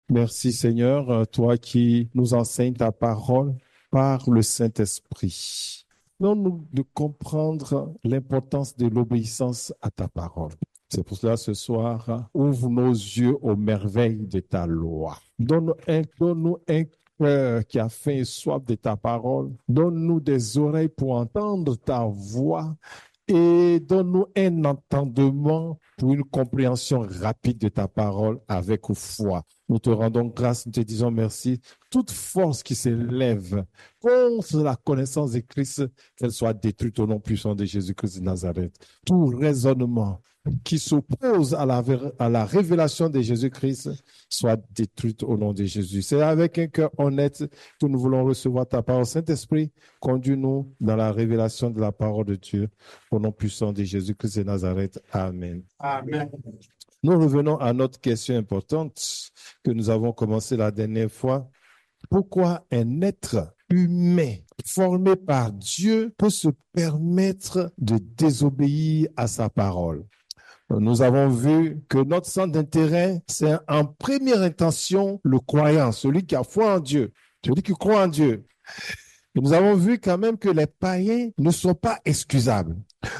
Merci Seigneur, toi qui nous enseignes ta parole par le Saint-Esprit. Donne-nous de comprendre l'importance de l'obéissance à ta parole. C'est pour cela ce soir, ouvre nos yeux aux merveilles de ta loi. Donne-nous un cœur qui a faim et soif de ta parole. Donne-nous des oreilles pour entendre ta voix et donne-nous un entendement pour une compréhension rapide de ta parole avec foi. Nous te rendons grâce, nous te disons merci. Toute force qui s'élève contre la connaissance de Christ, qu'elle soit détruite au nom puissant de Jésus-Christ de Nazareth. Tout raisonnement qui s'oppose à la révélation de Jésus-Christ soit détruite au nom de Jésus. C'est avec un cœur honnête que nous voulons recevoir ta parole. Saint-Esprit, conduis-nous dans la révélation de la parole de Dieu au nom puissant de Jésus-Christ de Nazareth. Amen. Amen. Nous revenons à notre question importante que nous avons commencé la dernière fois. Pourquoi un être humain formé par Dieu peut se permettre de désobéir à sa parole? Nous avons vu que notre centre d'intérêt, c'est en première intention le croyant, celui qui a foi en Dieu, celui qui croit en Dieu. Et nous avons vu quand même que les païens ne sont pas excusables.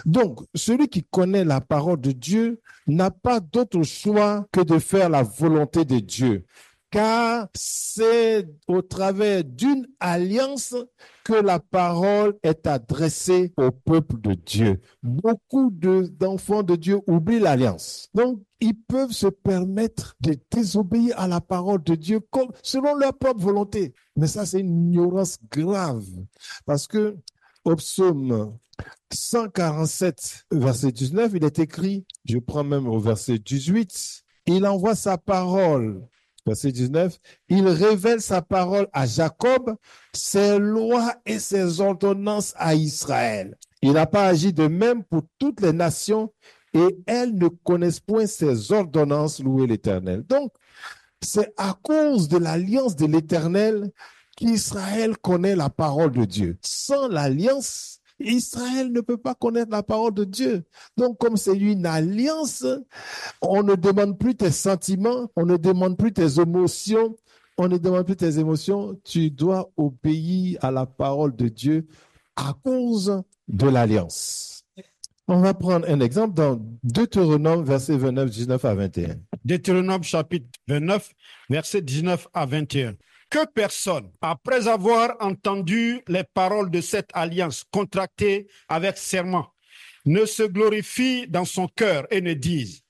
Donc, celui qui connaît la parole de Dieu n'a pas d'autre choix que de faire la volonté de Dieu. Car c'est au travers d'une alliance que la parole est adressée au peuple de Dieu. Beaucoup d'enfants de Dieu oublient l'alliance. Donc, ils peuvent se permettre de désobéir à la parole de Dieu selon leur propre volonté. Mais ça, c'est une ignorance grave. Parce que au psaume 147, verset 19, il est écrit, je prends même au verset 18, il envoie sa parole. Verset 19, il révèle sa parole à Jacob, ses lois et ses ordonnances à Israël. Il n'a pas agi de même pour toutes les nations et elles ne connaissent point ses ordonnances, louer l'Éternel. Donc, c'est à cause de l'alliance de l'Éternel qu'Israël connaît la parole de Dieu. Sans l'alliance, Israël ne peut pas connaître la parole de Dieu. Donc, comme c'est une alliance, on ne demande plus tes sentiments, on ne demande plus tes émotions, on ne demande plus tes émotions. Tu dois obéir à la parole de Dieu à cause de l'alliance. On va prendre un exemple dans Deutéronome, verset 29, 19 à 21. Deutéronome chapitre 29, verset 19 à 21. Que personne, après avoir entendu les paroles de cette alliance contractée avec serment, ne se glorifie dans son cœur et ne dise: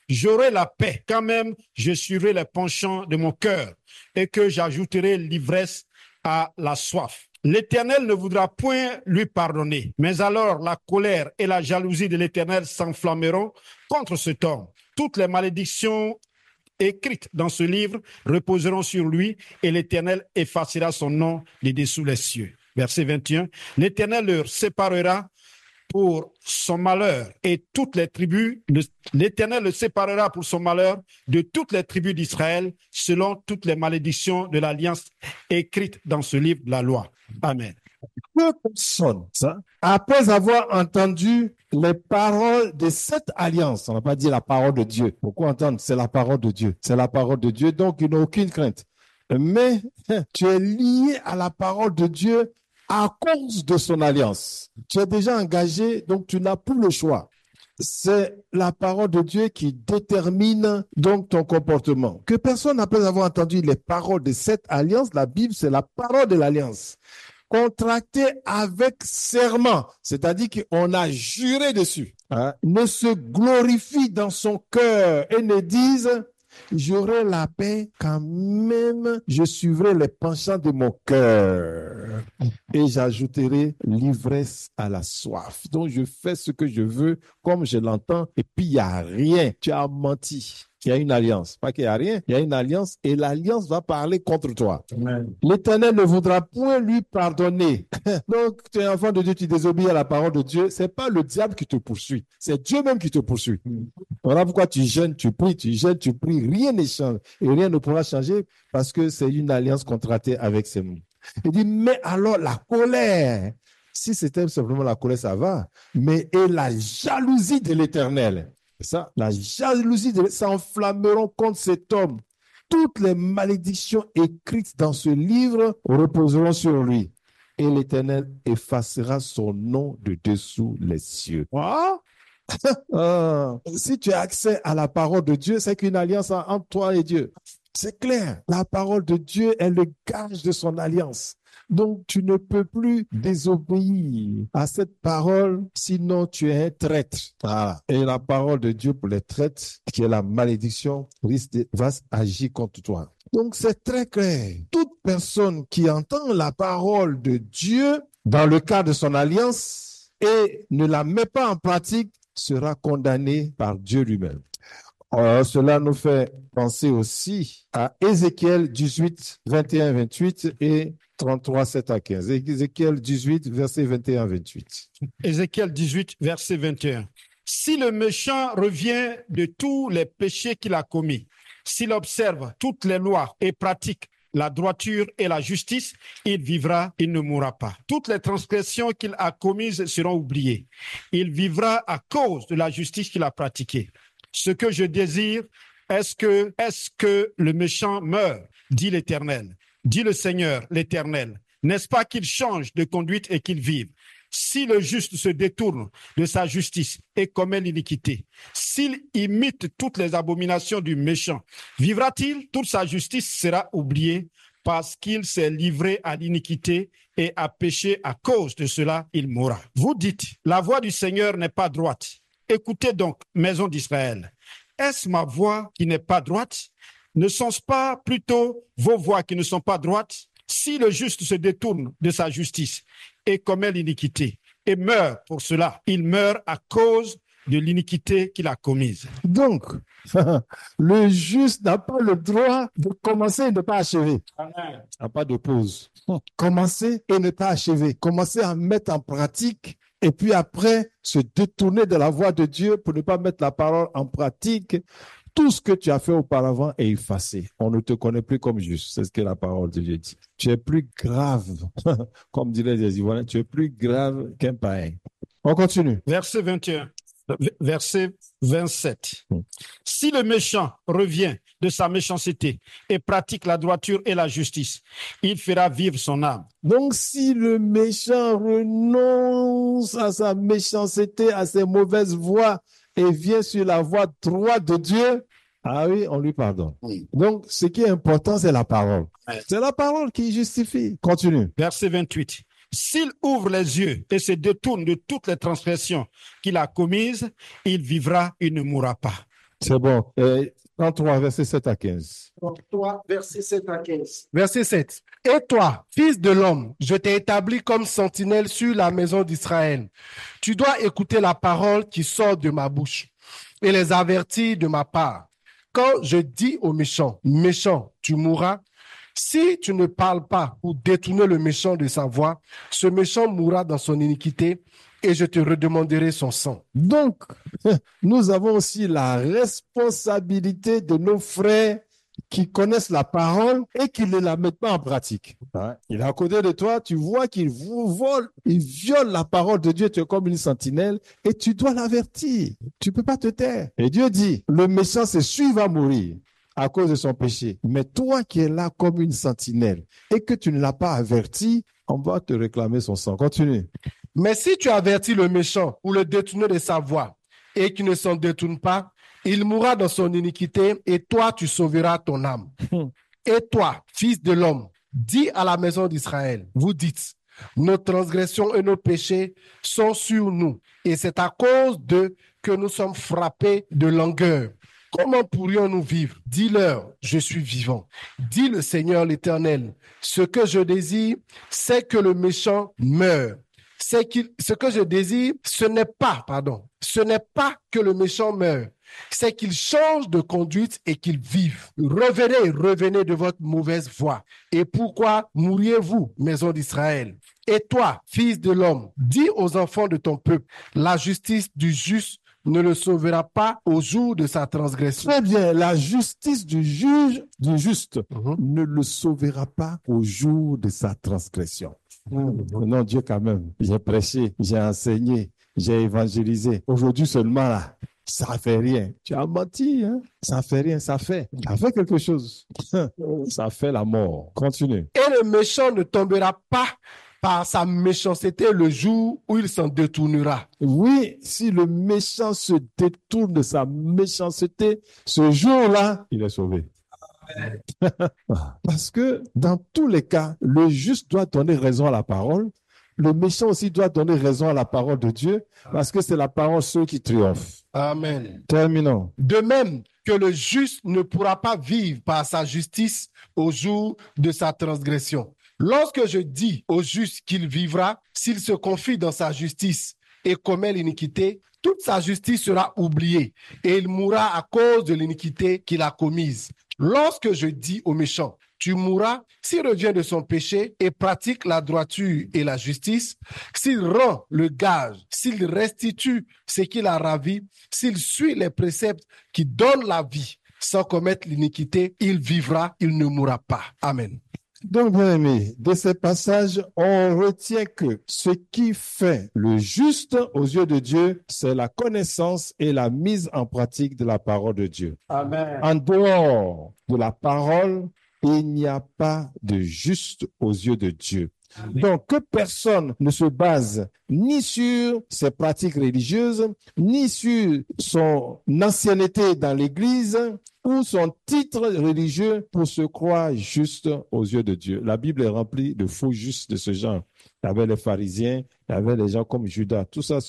j'aurai la paix quand même, je suivrai les penchants de mon cœur et que j'ajouterai l'ivresse à la soif. L'Éternel ne voudra point lui pardonner, mais alors la colère et la jalousie de l'Éternel s'enflammeront contre cet homme. Toutes les malédictions écrites dans ce livre reposeront sur lui et l'Éternel effacera son nom de dessous les cieux. Verset 21, l'Éternel leur séparera pour son malheur et toutes les tribus, l'Éternel le séparera pour son malheur de toutes les tribus d'Israël selon toutes les malédictions de l'alliance écrite dans ce livre de la loi. Amen. Que personne, ça, après avoir entendu les paroles de cette alliance, on n'a pas dit la parole de Dieu. Pourquoi entendre? C'est la parole de Dieu. C'est la parole de Dieu, donc il n'a aucune crainte. Mais tu es lié à la parole de Dieu à cause de son alliance. Tu es déjà engagé, donc tu n'as plus le choix. C'est la parole de Dieu qui détermine donc ton comportement. Que personne, après avoir entendu les paroles de cette alliance, la Bible, c'est la parole de l'alliance, contractée avec serment, c'est-à-dire qu'on a juré dessus, ne se glorifie dans son cœur et ne dise: j'aurai la paix quand même, je suivrai les penchants de mon cœur et j'ajouterai l'ivresse à la soif. Donc, je fais ce que je veux, comme je l'entends, et puis il n'y a rien. Tu as menti. Il y a une alliance. Pas qu'il n'y a rien, il y a une alliance et l'alliance va parler contre toi. Amen. L'Éternel ne voudra point lui pardonner. Donc, tu es enfant de Dieu, tu désobéis à la parole de Dieu. C'est pas le diable qui te poursuit, c'est Dieu même qui te poursuit. Voilà pourquoi tu jeûnes, tu pries, rien ne change et rien ne pourra changer parce que c'est une alliance contractée avec ces mots. Il dit, mais alors la colère, si c'était simplement la colère, ça va, mais et la jalousie de l'Éternel, ça, la jalousie s'enflammeront contre cet homme toutes les malédictions écrites dans ce livre reposeront sur lui. Et l'Éternel effacera son nom de dessous les cieux. Quoi? Si tu as accès à la parole de Dieu, c'est qu'une alliance entre toi et Dieu. C'est clair. La parole de Dieu est le gage de son alliance. Donc, tu ne peux plus désobéir à cette parole, sinon tu es un traître. Voilà. Et la parole de Dieu pour les traîtres, qui est la malédiction, va agir contre toi. Donc, c'est très clair. Toute personne qui entend la parole de Dieu dans le cadre de son alliance et ne la met pas en pratique sera condamnée par Dieu lui-même. Cela nous fait penser aussi à Ézéchiel 18, 21, 28 et 33, 7 à 15. Ézéchiel 18, verset 21, 28. Ézéchiel 18, verset 21. Si le méchant revient de tous les péchés qu'il a commis, s'il observe toutes les lois et pratique la droiture et la justice, il vivra, il ne mourra pas. Toutes les transgressions qu'il a commises seront oubliées. Il vivra à cause de la justice qu'il a pratiquée. Ce que je désire, est-ce que le méchant meure, dit l'Éternel, dit le Seigneur, l'Éternel. N'est-ce pas qu'il change de conduite et qu'il vive? Si le juste se détourne de sa justice et commet l'iniquité, s'il imite toutes les abominations du méchant, vivra-t-il? Toute sa justice sera oubliée parce qu'il s'est livré à l'iniquité et a péché. À cause de cela, il mourra. Vous dites, la voix du Seigneur n'est pas droite. Écoutez donc, maison d'Israël. Est-ce ma voix qui n'est pas droite? Ne sont-ce pas plutôt vos voix qui ne sont pas droites? Si le juste se détourne de sa justice et commet l'iniquité et meurt pour cela, il meurt à cause de l'iniquité qu'il a commise. Donc, le juste n'a pas le droit de commencer et ne pas achever. Amen. Il n'y a pas de pause. Commencer et ne pas achever. Commencer à mettre en pratique et puis après se détourner de la voie de Dieu pour ne pas mettre la parole en pratique. Tout ce que tu as fait auparavant est effacé. On ne te connaît plus comme juste. C'est ce que la parole de Dieu dit. Tu es plus grave, comme diraient les Ivoiriens, tu es plus grave qu'un païen. On continue. Verset 21. Verset 27. Si le méchant revient de sa méchanceté et pratique la droiture et la justice, il fera vivre son âme. Donc, si le méchant renonce à sa méchanceté, à ses mauvaises voies et vient sur la voie droite de Dieu, ah oui, on lui pardonne. Oui. Donc, ce qui est important, c'est la parole. C'est la parole qui justifie. Continue. Verset 28. S'il ouvre les yeux et se détourne de toutes les transgressions qu'il a commises, il vivra, il ne mourra pas. C'est bon. 33, verset 7 à 15. 33, verset 7 à 15. Verset 7. Et toi, fils de l'homme, je t'ai établi comme sentinelle sur la maison d'Israël. Tu dois écouter la parole qui sort de ma bouche et les avertir de ma part. Quand je dis au méchant, méchant, tu mourras, si tu ne parles pas pour détourner le méchant de sa voie, ce méchant mourra dans son iniquité et je te redemanderai son sang. Donc, nous avons aussi la responsabilité de nos frères qui connaissent la parole et qui ne la mettent pas en pratique. Il est à côté de toi, tu vois qu'il vole, il viole la parole de Dieu, tu es comme une sentinelle et tu dois l'avertir. Tu ne peux pas te taire. Et Dieu dit, le méchant, c'est celui va mourir à cause de son péché. Mais toi qui es là comme une sentinelle et que tu ne l'as pas averti, on va te réclamer son sang. Continue. Mais si tu avertis le méchant ou le détourner de sa voie et qu'il ne s'en détourne pas, il mourra dans son iniquité et toi, tu sauveras ton âme. Et toi, fils de l'homme, dis à la maison d'Israël, vous dites, nos transgressions et nos péchés sont sur nous et c'est à cause d'eux que nous sommes frappés de langueur. Comment pourrions-nous vivre? Dis-leur, je suis vivant. Dit le Seigneur l'Éternel, ce que je désire, c'est que le méchant meure. Ce que je désire, ce n'est pas que le méchant meure, c'est qu'il change de conduite et qu'il vive. Revenez de votre mauvaise voie. Et pourquoi mourriez-vous, maison d'Israël? Et toi, fils de l'homme, dis aux enfants de ton peuple, la justice du juste ne le sauvera pas au jour de sa transgression. Très bien, la justice du juste ne le sauvera pas au jour de sa transgression. Non, Dieu quand même, j'ai prêché, j'ai enseigné, j'ai évangélisé. Aujourd'hui seulement là, ça fait rien. Tu as menti, hein? Ça fait rien, ça fait quelque chose. Ça fait la mort. Continue. Et le méchant ne tombera pas par sa méchanceté le jour où il s'en détournera. Oui, si le méchant se détourne de sa méchanceté, ce jour-là, il est sauvé. Parce que dans tous les cas, le juste doit donner raison à la parole. Le méchant aussi doit donner raison à la parole de Dieu, parce que c'est la parole seule qui triomphe. Amen. Terminons. De même que le juste ne pourra pas vivre par sa justice au jour de sa transgression. Lorsque je dis au juste qu'il vivra, s'il se confie dans sa justice et commet l'iniquité, toute sa justice sera oubliée et il mourra à cause de l'iniquité qu'il a commise. Lorsque je dis au méchant, tu mourras, s'il revient de son péché et pratique la droiture et la justice, s'il rend le gage, s'il restitue ce qu'il a ravi, s'il suit les préceptes qui donnent la vie sans commettre l'iniquité, il vivra, il ne mourra pas. Amen. Donc, bien aimé, de ces passages, on retient que ce qui fait le juste aux yeux de Dieu, c'est la connaissance et la mise en pratique de la parole de Dieu. Amen. En dehors de la parole, il n'y a pas de juste aux yeux de Dieu. Donc, que personne ne se base ni sur ses pratiques religieuses, ni sur son ancienneté dans l'Église ou son titre religieux pour se croire juste aux yeux de Dieu. La Bible est remplie de faux justes de ce genre. Il y avait les pharisiens, il y avait les gens comme Judas. Tout ça,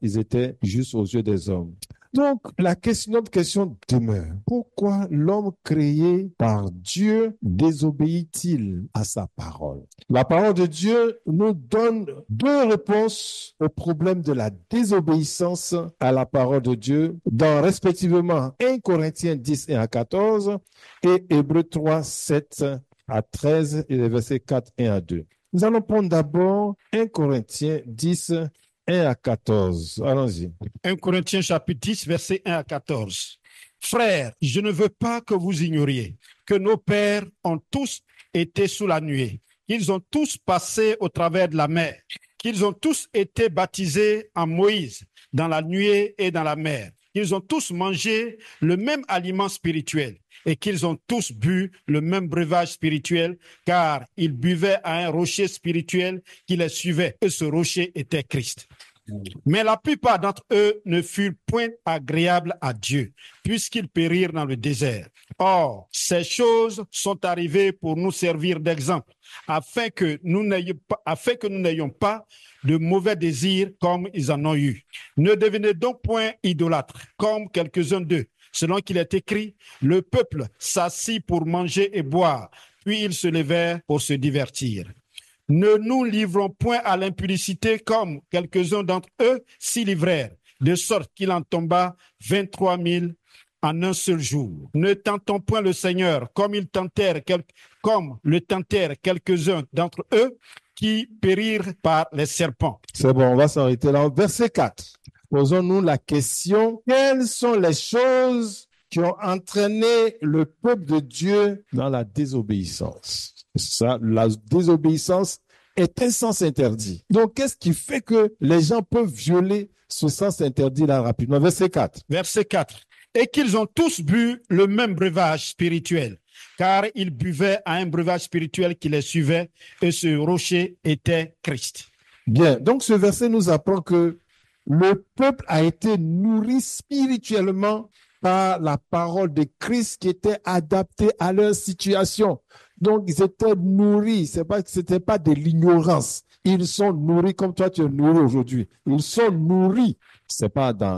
ils étaient justes aux yeux des hommes. Donc, notre question demeure. Pourquoi l'homme créé par Dieu désobéit-il à sa parole? La parole de Dieu nous donne deux réponses au problème de la désobéissance à la parole de Dieu dans respectivement 1 Corinthiens 10 et à 14 et Hébreux 3, 7 à 13 et les versets 4 et à 2. Nous allons prendre d'abord 1 Corinthiens 10, 1 à 14. Allons-y. 1 Corinthiens chapitre 10, versets 1 à 14. Frères, je ne veux pas que vous ignoriez que nos pères ont tous été sous la nuée, qu'ils ont tous passé au travers de la mer, qu'ils ont tous été baptisés en Moïse dans la nuée et dans la mer, qu'ils ont tous mangé le même aliment spirituel et qu'ils ont tous bu le même breuvage spirituel, car ils buvaient à un rocher spirituel qui les suivait, et ce rocher était Christ. Mais la plupart d'entre eux ne furent point agréables à Dieu, puisqu'ils périrent dans le désert. Or, ces choses sont arrivées pour nous servir d'exemple, afin que nous n'ayons pas de mauvais désirs comme ils en ont eu. Ne devenez donc point idolâtres, comme quelques-uns d'eux, selon qu'il est écrit, le peuple s'assit pour manger et boire, puis ils se levèrent pour se divertir. Ne nous livrons point à l'impudicité comme quelques-uns d'entre eux s'y livrèrent, de sorte qu'il en tomba 23 000 en un seul jour. Ne tentons point le Seigneur comme le tentèrent quelques-uns d'entre eux qui périrent par les serpents. C'est bon, on va s'arrêter là. Verset 4. Posons-nous la question, quelles sont les choses qui ont entraîné le peuple de Dieu dans la désobéissance? Ça, la désobéissance est un sens interdit. Donc, qu'est-ce qui fait que les gens peuvent violer ce sens interdit-là rapidement? Verset 4. Verset 4. Et qu'ils ont tous bu le même breuvage spirituel, car ils buvaient à un breuvage spirituel qui les suivait, et ce rocher était Christ. Bien, donc ce verset nous apprend que le peuple a été nourri spirituellement par la parole de Christ qui était adaptée à leur situation. Donc, ils étaient nourris. C'était pas de l'ignorance. Ils sont nourris comme toi, tu es nourri aujourd'hui. Ils sont nourris.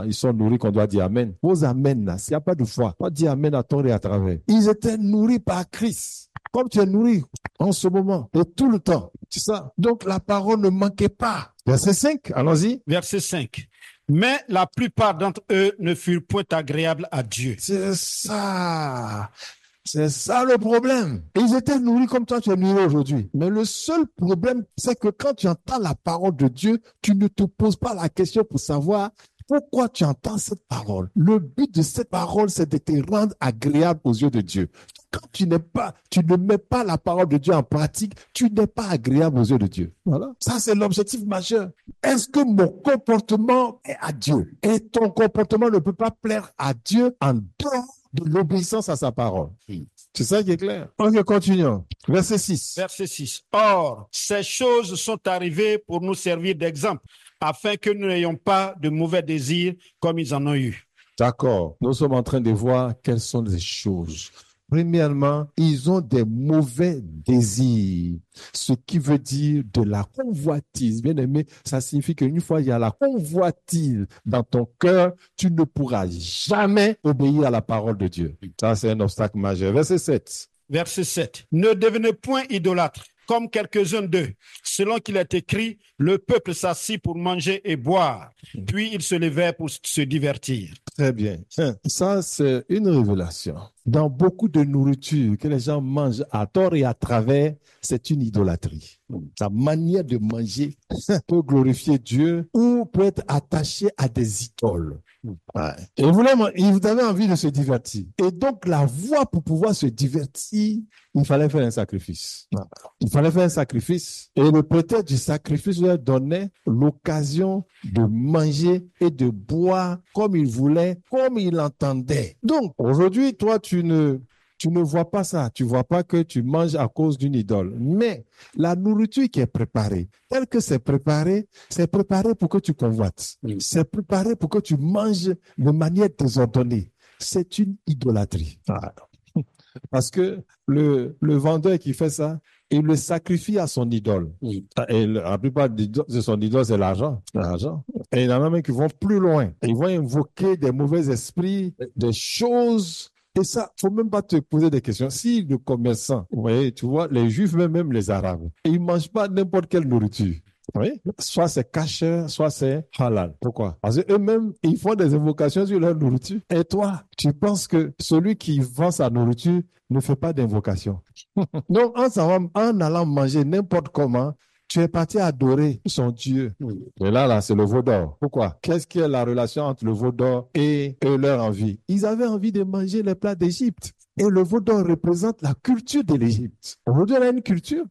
Ils sont nourris qu'on doit dire Amen. Vos Amen, là, s'il n'y a pas de foi, on dit Amen à tort et à travers. Ils étaient nourris par Christ. Comme tu es nourri en ce moment et tout le temps. C'est ça. Donc, la parole ne manquait pas. Verset 5, allons-y. Verset 5. Mais la plupart d'entre eux ne furent point agréables à Dieu. C'est ça. C'est ça le problème. Ils étaient nourris comme toi, tu es nourri aujourd'hui. Mais le seul problème, c'est que quand tu entends la parole de Dieu, tu ne te poses pas la question pour savoir Pourquoi tu entends cette parole? Le but de cette parole, c'est de te rendre agréable aux yeux de Dieu. Quand tu ne mets pas la parole de Dieu en pratique, tu n'es pas agréable aux yeux de Dieu. Voilà. Ça, c'est l'objectif majeur. Est-ce que mon comportement est à Dieu? Et ton comportement ne peut pas plaire à Dieu en dehors de l'obéissance à sa parole. C'est ça qui est clair. Ok, continuons. Verset 6. Verset 6. Or, ces choses sont arrivées pour nous servir d'exemple, afin que nous n'ayons pas de mauvais désirs comme ils en ont eu. D'accord. Nous sommes en train de voir quelles sont les choses. Premièrement, ils ont des mauvais désirs, ce qui veut dire de la convoitise. Bien aimé, ça signifie qu'une fois il y a la convoitise dans ton cœur, tu ne pourras jamais obéir à la parole de Dieu. Ça, c'est un obstacle majeur. Verset 7. Verset 7. Ne devenez point idolâtres, comme quelques-uns d'eux. Selon qu'il est écrit, le peuple s'assit pour manger et boire, puis ils se levèrent pour se divertir. Très bien. Ça, c'est une révélation. Dans beaucoup de nourriture que les gens mangent à tort et à travers, c'est une idolâtrie. Sa manière de manger peut glorifier Dieu ou peut être attachée à des idoles. Ouais. Et vous avez envie de se divertir. Et donc, la voie pour pouvoir se divertir, il fallait faire un sacrifice. Il fallait faire un sacrifice. Et le prétexte du sacrifice leur donnait l'occasion de manger et de boire comme ils voulaient, comme ils l'entendaient. Donc, aujourd'hui, toi, tu ne vois pas ça. Tu ne vois pas que tu manges à cause d'une idole. Mais la nourriture qui est préparée, telle que c'est préparé pour que tu convoites. C'est préparé pour que tu manges de manière désordonnée. C'est une idolâtrie. Parce que le vendeur qui fait ça, il le sacrifie à son idole. Et la plupart de son idole, c'est l'argent. Et il y en a même qui vont plus loin. Ils vont invoquer des mauvais esprits, des choses. Et ça, faut même pas te poser des questions. Si le commerçant, vous voyez, tu vois, les Juifs, même les Arabes, ils mangent pas n'importe quelle nourriture. Oui. Soit c'est kasher, soit c'est halal. Pourquoi? Parce qu'eux-mêmes, ils font des invocations sur leur nourriture. Et toi, tu penses que celui qui vend sa nourriture ne fait pas d'invocation. Donc, en allant manger n'importe comment, tu es parti adorer son Dieu. Et là, c'est le veau d'or. Pourquoi? Qu'est-ce qui est la relation entre le veau d'or et leur envie? Ils avaient envie de manger les plats d'Égypte. Et le veau d'or représente la culture de l'Égypte. Aujourd'hui, on a une culture.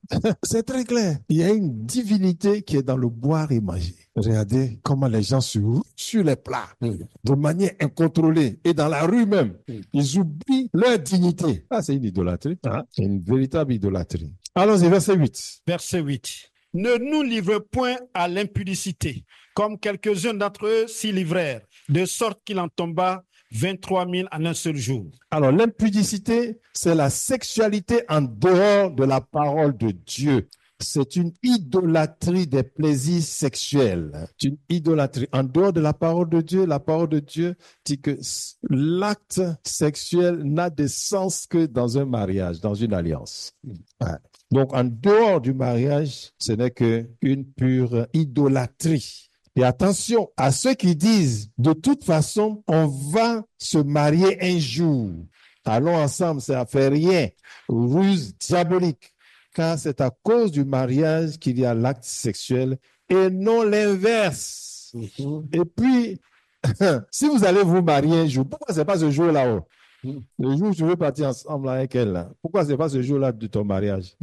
C'est très clair. Il y a une divinité qui est dans le boire et manger. Regardez comment les gens se roulent sur les plats de manière incontrôlée. Et dans la rue même, ils oublient leur dignité. Ah, c'est une idolâtrie. C'est une véritable idolâtrie. Allons-y, verset 8. Verset 8. Ne nous livre point à l'impudicité, comme quelques-uns d'entre eux s'y livrèrent, de sorte qu'il en tomba 23 000 en un seul jour. Alors, l'impudicité, c'est la sexualité en dehors de la parole de Dieu. C'est une idolâtrie des plaisirs sexuels. C'est une idolâtrie. En dehors de la parole de Dieu dit que l'acte sexuel n'a de sens que dans un mariage, dans une alliance. Ouais. Donc, en dehors du mariage, ce n'est qu'une pure idolâtrie. Et attention à ceux qui disent, de toute façon, on va se marier un jour. Allons ensemble, ça ne fait rien. Ruse diabolique. Car c'est à cause du mariage qu'il y a l'acte sexuel et non l'inverse. Et puis, si vous allez vous marier un jour, pourquoi ce n'est pas ce jour-là? Le jour où tu veux partir ensemble avec elle, là, pourquoi ce n'est pas ce jour-là de ton mariage?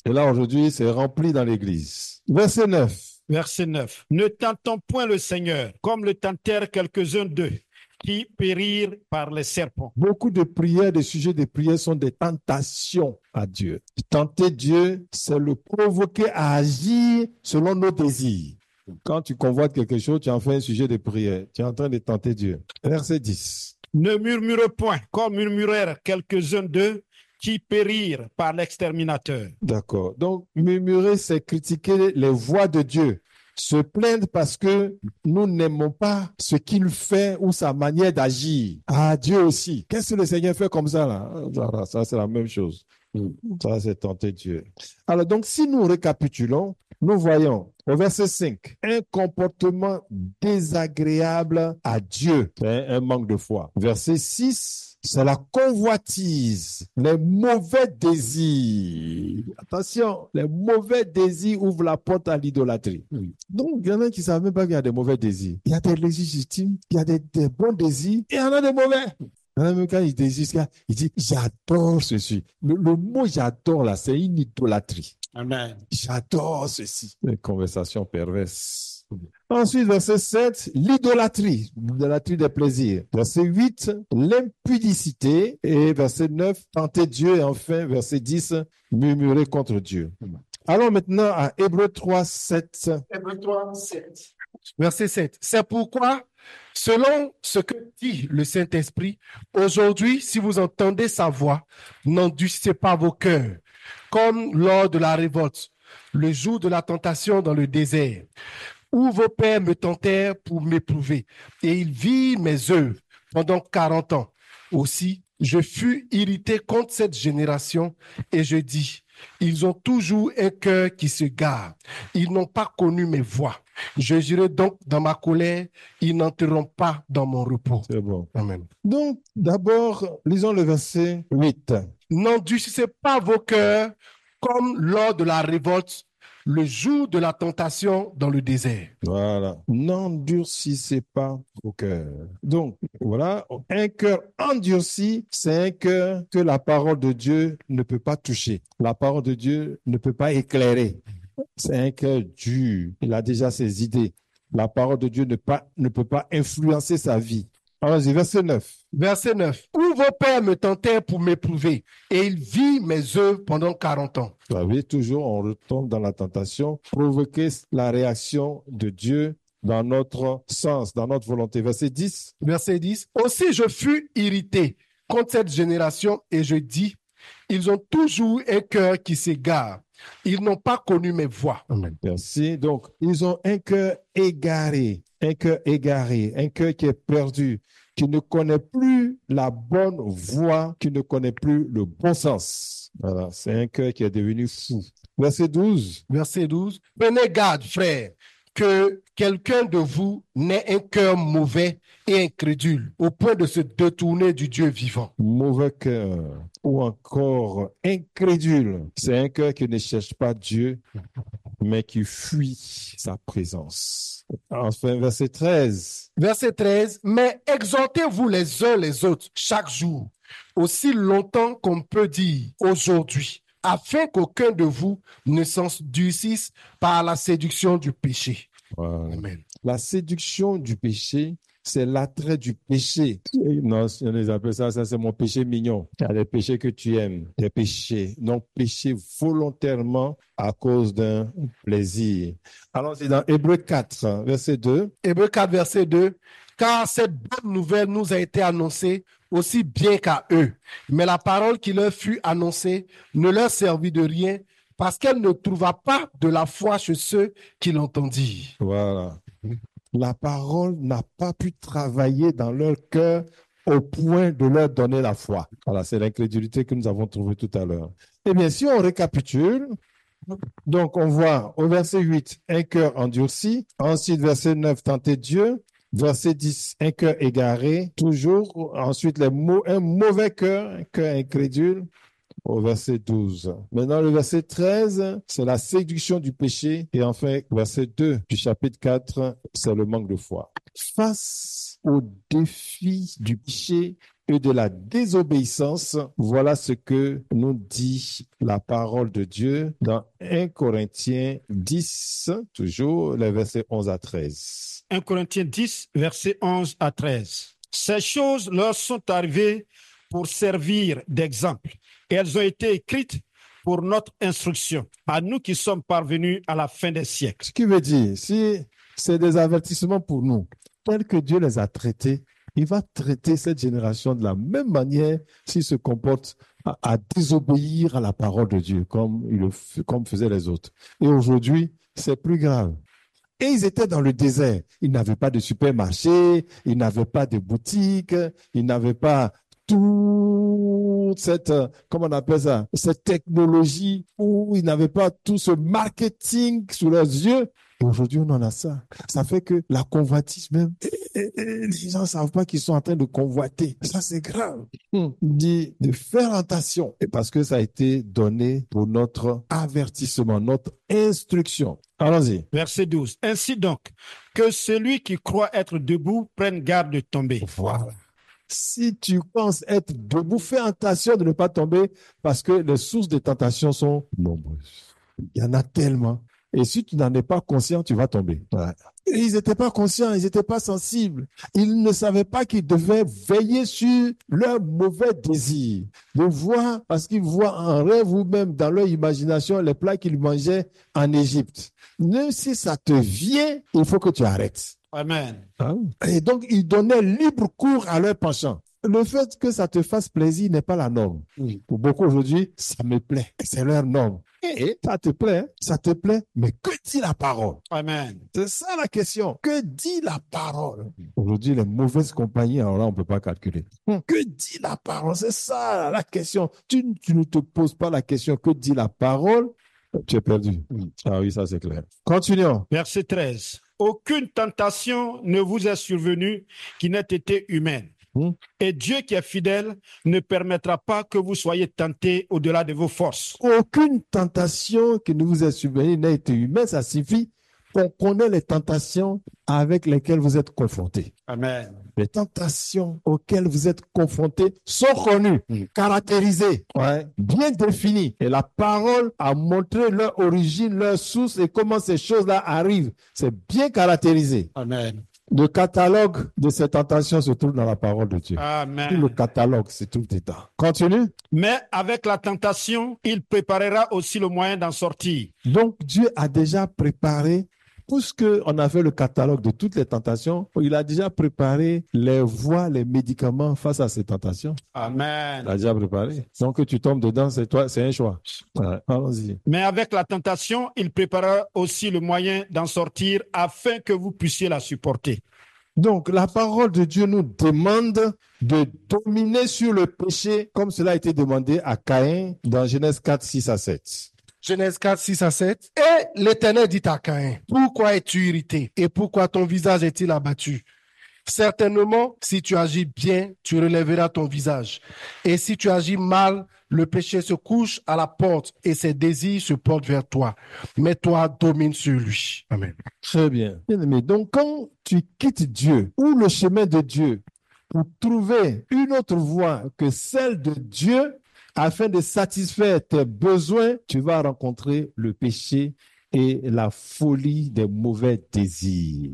Et là, aujourd'hui, c'est rempli dans l'église. Verset 9. Verset 9. Ne tentons point le Seigneur, comme le tentèrent quelques-uns d'eux, qui périrent par les serpents. Beaucoup de prières, des sujets de prières sont des tentations à Dieu. Tenter Dieu, c'est le provoquer à agir selon nos désirs. Quand tu convoites quelque chose, tu en fais un sujet de prière. Tu es en train de tenter Dieu. Verset 10. Ne murmure point, comme murmurèrent quelques-uns d'eux, qui périrent par l'exterminateur. D'accord. Donc, murmurer, c'est critiquer les voies de Dieu. Se plaindre parce que nous n'aimons pas ce qu'il fait ou sa manière d'agir. Ah, Dieu aussi. Qu'est-ce que le Seigneur fait comme ça, là? Ça, c'est la même chose. Ça, c'est tenter Dieu. Alors, donc, si nous récapitulons, nous voyons au verset 5 un comportement désagréable à Dieu, c'est un manque de foi. Verset 6, c'est la convoitise, les mauvais désirs. Attention, les mauvais désirs ouvrent la porte à l'idolâtrie. Donc, il y en a qui ne savent même pas qu'il y a des mauvais désirs. Il y a des légitimes, il y a des bons désirs et il y en a des mauvais. Même quand il désire, il dit, j'adore ceci. Le mot j'adore là, c'est une idolâtrie. Amen. J'adore ceci. Une conversation perverse. Ensuite, verset 7, l'idolâtrie des plaisirs. Verset 8, l'impudicité. Et verset 9, tenter Dieu. Et enfin, verset 10, murmurer contre Dieu. Allons maintenant à Hébreux 3, 7. Hébreux 3, 7. Verset 7. C'est pourquoi, selon ce que dit le Saint-Esprit, aujourd'hui, si vous entendez sa voix, n'endurcissez pas vos cœurs, comme lors de la révolte, le jour de la tentation dans le désert, où vos pères me tentèrent pour m'éprouver, et ils virent mes œuvres pendant 40 ans. Aussi, je fus irrité contre cette génération, et je dis, ils ont toujours un cœur qui se gare. Ils n'ont pas connu mes voies. Je jurai donc dans ma colère, ils n'entreront pas dans mon repos. C'est bon. Amen. Donc, d'abord, lisons le verset 8. N'endurcissez pas vos cœurs comme lors de la révolte, le jour de la tentation dans le désert. Voilà. N'endurcissez pas vos cœurs. Donc, voilà, un cœur endurci, c'est un cœur que la parole de Dieu ne peut pas toucher. La parole de Dieu ne peut pas éclairer. C'est un cœur dur. Il a déjà ses idées. La parole de Dieu ne peut pas influencer sa vie. Allons-y, verset 9. Verset 9. Où vos pères me tentèrent pour m'éprouver, et ils virent mes œuvres pendant 40 ans. Vous savez, toujours, on retombe dans la tentation, provoquer la réaction de Dieu dans notre sens, dans notre volonté. Verset 10. Verset 10. Aussi je fus irrité contre cette génération, et je dis, ils ont toujours un cœur qui s'égare. Ils n'ont pas connu mes voies. Amen. Merci. Donc, ils ont un cœur égaré, un cœur qui est perdu, qui ne connaît plus la bonne voie, qui ne connaît plus le bon sens. Voilà, c'est un cœur qui est devenu fou. Verset 12. Verset 12. Prenez garde, frères, que quelqu'un de vous n'ait un cœur mauvais et incrédule, au point de se détourner du Dieu vivant. Mauvais cœur ou encore incrédule, c'est un cœur qui ne cherche pas Dieu, mais qui fuit sa présence. Enfin, verset 13. Verset 13. Mais exhortez-vous les uns les autres chaque jour, aussi longtemps qu'on peut dire aujourd'hui, afin qu'aucun de vous ne s'endurcisse par la séduction du péché. Voilà. Amen. La séduction du péché, c'est l'attrait du péché. Non, on les appelle ça c'est mon péché mignon. Il y a des péchés que tu aimes, des péchés. Non, péché volontairement à cause d'un plaisir. Allons-y dans Hébreux 4, verset 2. Hébreux 4, verset 2. Car cette bonne nouvelle nous a été annoncée aussi bien qu'à eux. Mais la parole qui leur fut annoncée ne leur servit de rien parce qu'elle ne trouva pas de la foi chez ceux qui l'entendirent. Voilà. La parole n'a pas pu travailler dans leur cœur au point de leur donner la foi. Voilà, c'est l'incrédulité que nous avons trouvée tout à l'heure. Eh bien, si on récapitule, donc on voit au verset 8, un cœur endurci. Ensuite, verset 9, tenter Dieu. Verset 10, un cœur égaré, toujours. Ensuite, un mauvais cœur, un cœur incrédule. Au verset 12. Maintenant, le verset 13, c'est la séduction du péché. Et enfin, verset 2 du chapitre 4, c'est le manque de foi. Face au défi du péché et de la désobéissance, voilà ce que nous dit la parole de Dieu dans 1 Corinthiens 10, toujours les versets 11 à 13. 1 Corinthiens 10, versets 11 à 13. Ces choses leur sont arrivées pour servir d'exemple. Et elles ont été écrites pour notre instruction, à nous qui sommes parvenus à la fin des siècles. Ce qui veut dire, si c'est des avertissements pour nous, tels que Dieu les a traités, il va traiter cette génération de la même manière s'il se comporte à désobéir à la parole de Dieu, comme faisaient les autres. Et aujourd'hui, c'est plus grave. Et ils étaient dans le désert. Ils n'avaient pas de supermarché, ils n'avaient pas de boutique, ils n'avaient pas toute cette, comment on appelle ça, cette technologie où ils n'avaient pas tout ce marketing sous leurs yeux. Et aujourd'hui, on en a ça. Ça fait que la convoitise même, les gens ne savent pas qu'ils sont en train de convoiter. Ça, c'est grave. Il dit de faire attention. Et parce que ça a été donné pour notre avertissement, notre instruction. Allons-y. Verset 12. Ainsi donc, que celui qui croit être debout prenne garde de tomber. Voilà. Si tu penses être debout, fais attention de ne pas tomber parce que les sources de tentation sont nombreuses. Il y en a tellement. Et si tu n'en es pas conscient, tu vas tomber. Ouais. Et ils n'étaient pas conscients, ils n'étaient pas sensibles. Ils ne savaient pas qu'ils devaient veiller sur leurs mauvais désirs. De voir, parce qu'ils voient en rêve ou même dans leur imagination les plats qu'ils mangeaient en Égypte. Même si ça te vient, il faut que tu arrêtes. Amen. Et donc, ils donnaient libre cours à leur penchant. Le fait que ça te fasse plaisir n'est pas la norme. Pour beaucoup aujourd'hui, ça me plaît. C'est leur norme. Et ça te plaît, ça te plaît, mais que dit la parole? Amen. C'est ça la question. Que dit la parole? Aujourd'hui, les mauvaises compagnies, alors là, on ne peut pas calculer. Que dit la parole? C'est ça la question. Tu ne te poses pas la question, que dit la parole? Tu es perdu. Ah oui, ça c'est clair. Continuons. Verset 13. Aucune tentation ne vous est survenue qui n'ait été humaine. Et Dieu qui est fidèle ne permettra pas que vous soyez tentés au-delà de vos forces. Aucune tentation qui ne vous est survenue n'a été humaine. Ça signifie qu'on connaît les tentations avec lesquelles vous êtes confrontés. Amen. Les tentations auxquelles vous êtes confrontés sont connues, caractérisées, bien définies. Et la parole a montré leur origine, leur source et comment ces choses-là arrivent. C'est bien caractérisé. Amen. Le catalogue de ces tentations se trouve dans la parole de Dieu. Amen. Tout le catalogue se trouve dedans. Continue. Mais avec la tentation, il préparera aussi le moyen d'en sortir. Donc, Dieu a déjà préparé, puisqu'on a fait le catalogue de toutes les tentations, il a déjà préparé les voies, les médicaments face à ces tentations. Amen. Il a déjà préparé. Donc, que tu tombes dedans, c'est toi, c'est un choix. Ouais, allons-y. Mais avec la tentation, il préparera aussi le moyen d'en sortir afin que vous puissiez la supporter. Donc, la parole de Dieu nous demande de dominer sur le péché, comme cela a été demandé à Caïn dans Genèse 4, 6 à 7. Genèse 4, 6 à 7. Et l'Éternel dit à Caïn, pourquoi es-tu irrité et pourquoi ton visage est-il abattu? Certainement, si tu agis bien, tu relèveras ton visage. Et si tu agis mal, le péché se couche à la porte et ses désirs se portent vers toi. Mais toi, domine sur lui. Amen. Très bien. Bien-aimé, donc quand tu quittes Dieu ou le chemin de Dieu pour trouver une autre voie que celle de Dieu afin de satisfaire tes besoins, tu vas rencontrer le péché et la folie des mauvais désirs.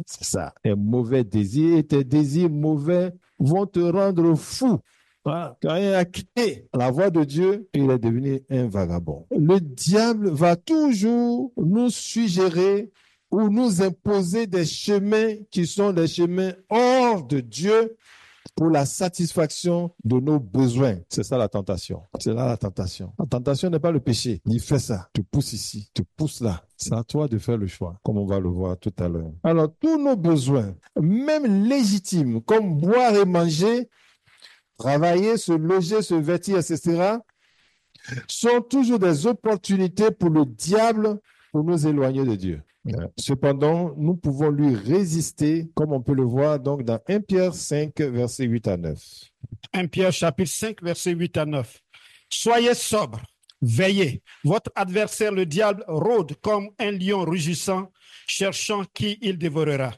C'est ça, les mauvais désirs. Et tes désirs mauvais vont te rendre fou. Voilà. Quand il a quitté la voie de Dieu, il est devenu un vagabond. Le diable va toujours nous suggérer ou nous imposer des chemins qui sont des chemins hors de Dieu pour la satisfaction de nos besoins. C'est ça la tentation. C'est là la tentation. La tentation n'est pas le péché. Il fait ça, te pousse ici, te pousse là. C'est à toi de faire le choix, comme on va le voir tout à l'heure. Alors, tous nos besoins, même légitimes, comme boire et manger, travailler, se loger, se vêtir, etc., sont toujours des opportunités pour le diable pour nous éloigner de Dieu. Cependant, nous pouvons lui résister, comme on peut le voir donc dans 1 Pierre 5, versets 8 à 9. 1 Pierre chapitre 5, versets 8 à 9. Soyez sobres, veillez. Votre adversaire, le diable, rôde comme un lion rugissant, cherchant qui il dévorera.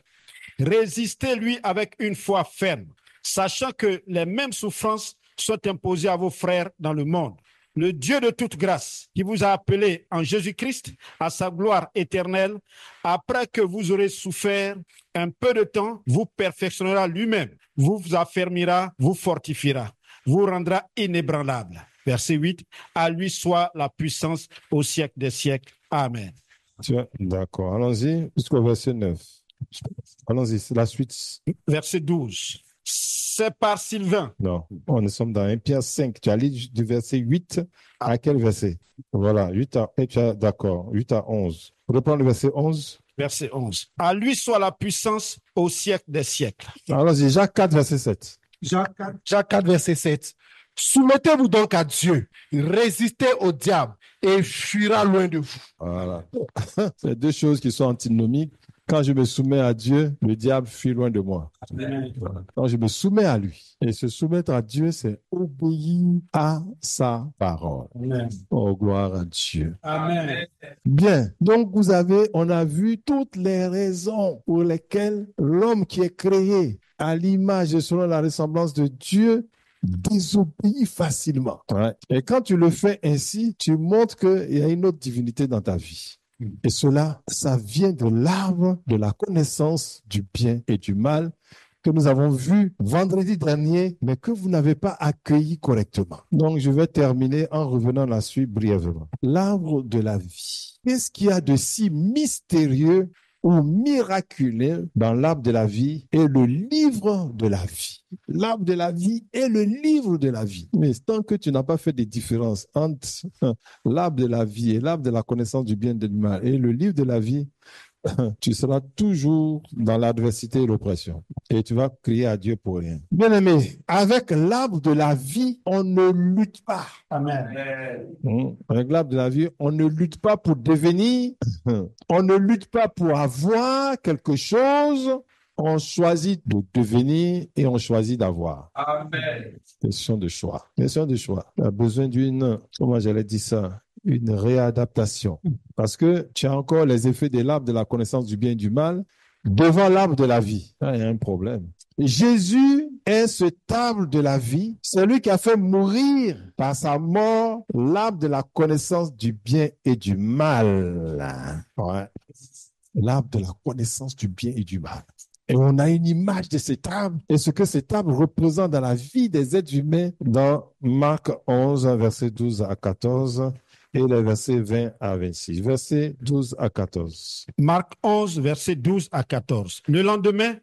Résistez-lui avec une foi ferme, sachant que les mêmes souffrances sont imposées à vos frères dans le monde. Le Dieu de toute grâce, qui vous a appelé en Jésus-Christ à sa gloire éternelle, après que vous aurez souffert un peu de temps, vous perfectionnera lui-même, vous affermira, vous fortifiera, vous rendra inébranlable. Verset 8, à lui soit la puissance au siècle des siècles. Amen. D'accord, allons-y jusqu'au verset 9. Allons-y, c'est la suite. Verset 12. C'est par Sylvain. Non, nous sommes dans 1 Pierre 5. Tu as lu du verset 8 à quel verset? Voilà, 8 à, d'accord, 8 à 11. Reprends le verset 11. Verset 11. À lui soit la puissance au siècle des siècles. Allons-y, Jacques 4, verset 7. Jacques 4, verset 7. Soumettez-vous donc à Dieu, résistez au diable et il fuira loin de vous. Voilà. C'est deux choses qui sont antinomiques. Quand je me soumets à Dieu, le diable fuit loin de moi. Voilà. Quand je me soumets à lui. Et se soumettre à Dieu, c'est obéir à sa parole. Amen. Oh, gloire à Dieu. Amen. Bien. Donc, on a vu toutes les raisons pour lesquelles l'homme qui est créé à l'image et selon la ressemblance de Dieu désobéit facilement. Ouais. Et quand tu le fais ainsi, tu montres qu'il y a une autre divinité dans ta vie. Et cela, ça vient de l'arbre de la connaissance du bien et du mal que nous avons vu vendredi dernier, mais que vous n'avez pas accueilli correctement. Donc, je vais terminer en revenant là-dessus brièvement. L'arbre de la vie. Qu'est-ce qu'il y a de si mystérieux ou miraculeux dans l'arbre de la vie et le livre de la vie? L'arbre de la vie et le livre de la vie. Mais tant que tu n'as pas fait de différence entre l'arbre de la vie et l'arbre de la connaissance du bien et du mal et le livre de la vie, tu seras toujours dans l'adversité et l'oppression. Et tu vas crier à Dieu pour rien. Bien-aimé, avec l'arbre de la vie, on ne lutte pas. Amen. Avec l'arbre de la vie, on ne lutte pas pour devenir. On ne lutte pas pour avoir quelque chose. On choisit de devenir et on choisit d'avoir. Amen. Question de choix. Question de choix. Tu as besoin d'une, comment j'allais dire ça, une réadaptation. Parce que tu as encore les effets de l'arbre de la connaissance du bien et du mal devant l'arbre de la vie. Là, il y a un problème. Jésus est cet arbre de la vie, celui qui a fait mourir par sa mort l'arbre de la connaissance du bien et du mal. Ouais. L'arbre de la connaissance du bien et du mal. Et on a une image de cet arbre et ce que cet arbre représente dans la vie des êtres humains dans Marc 11, verset 12 à 14 et les versets 20 à 26. Versets 12 à 14. Marc 11, verset 12 à 14. Le lendemain,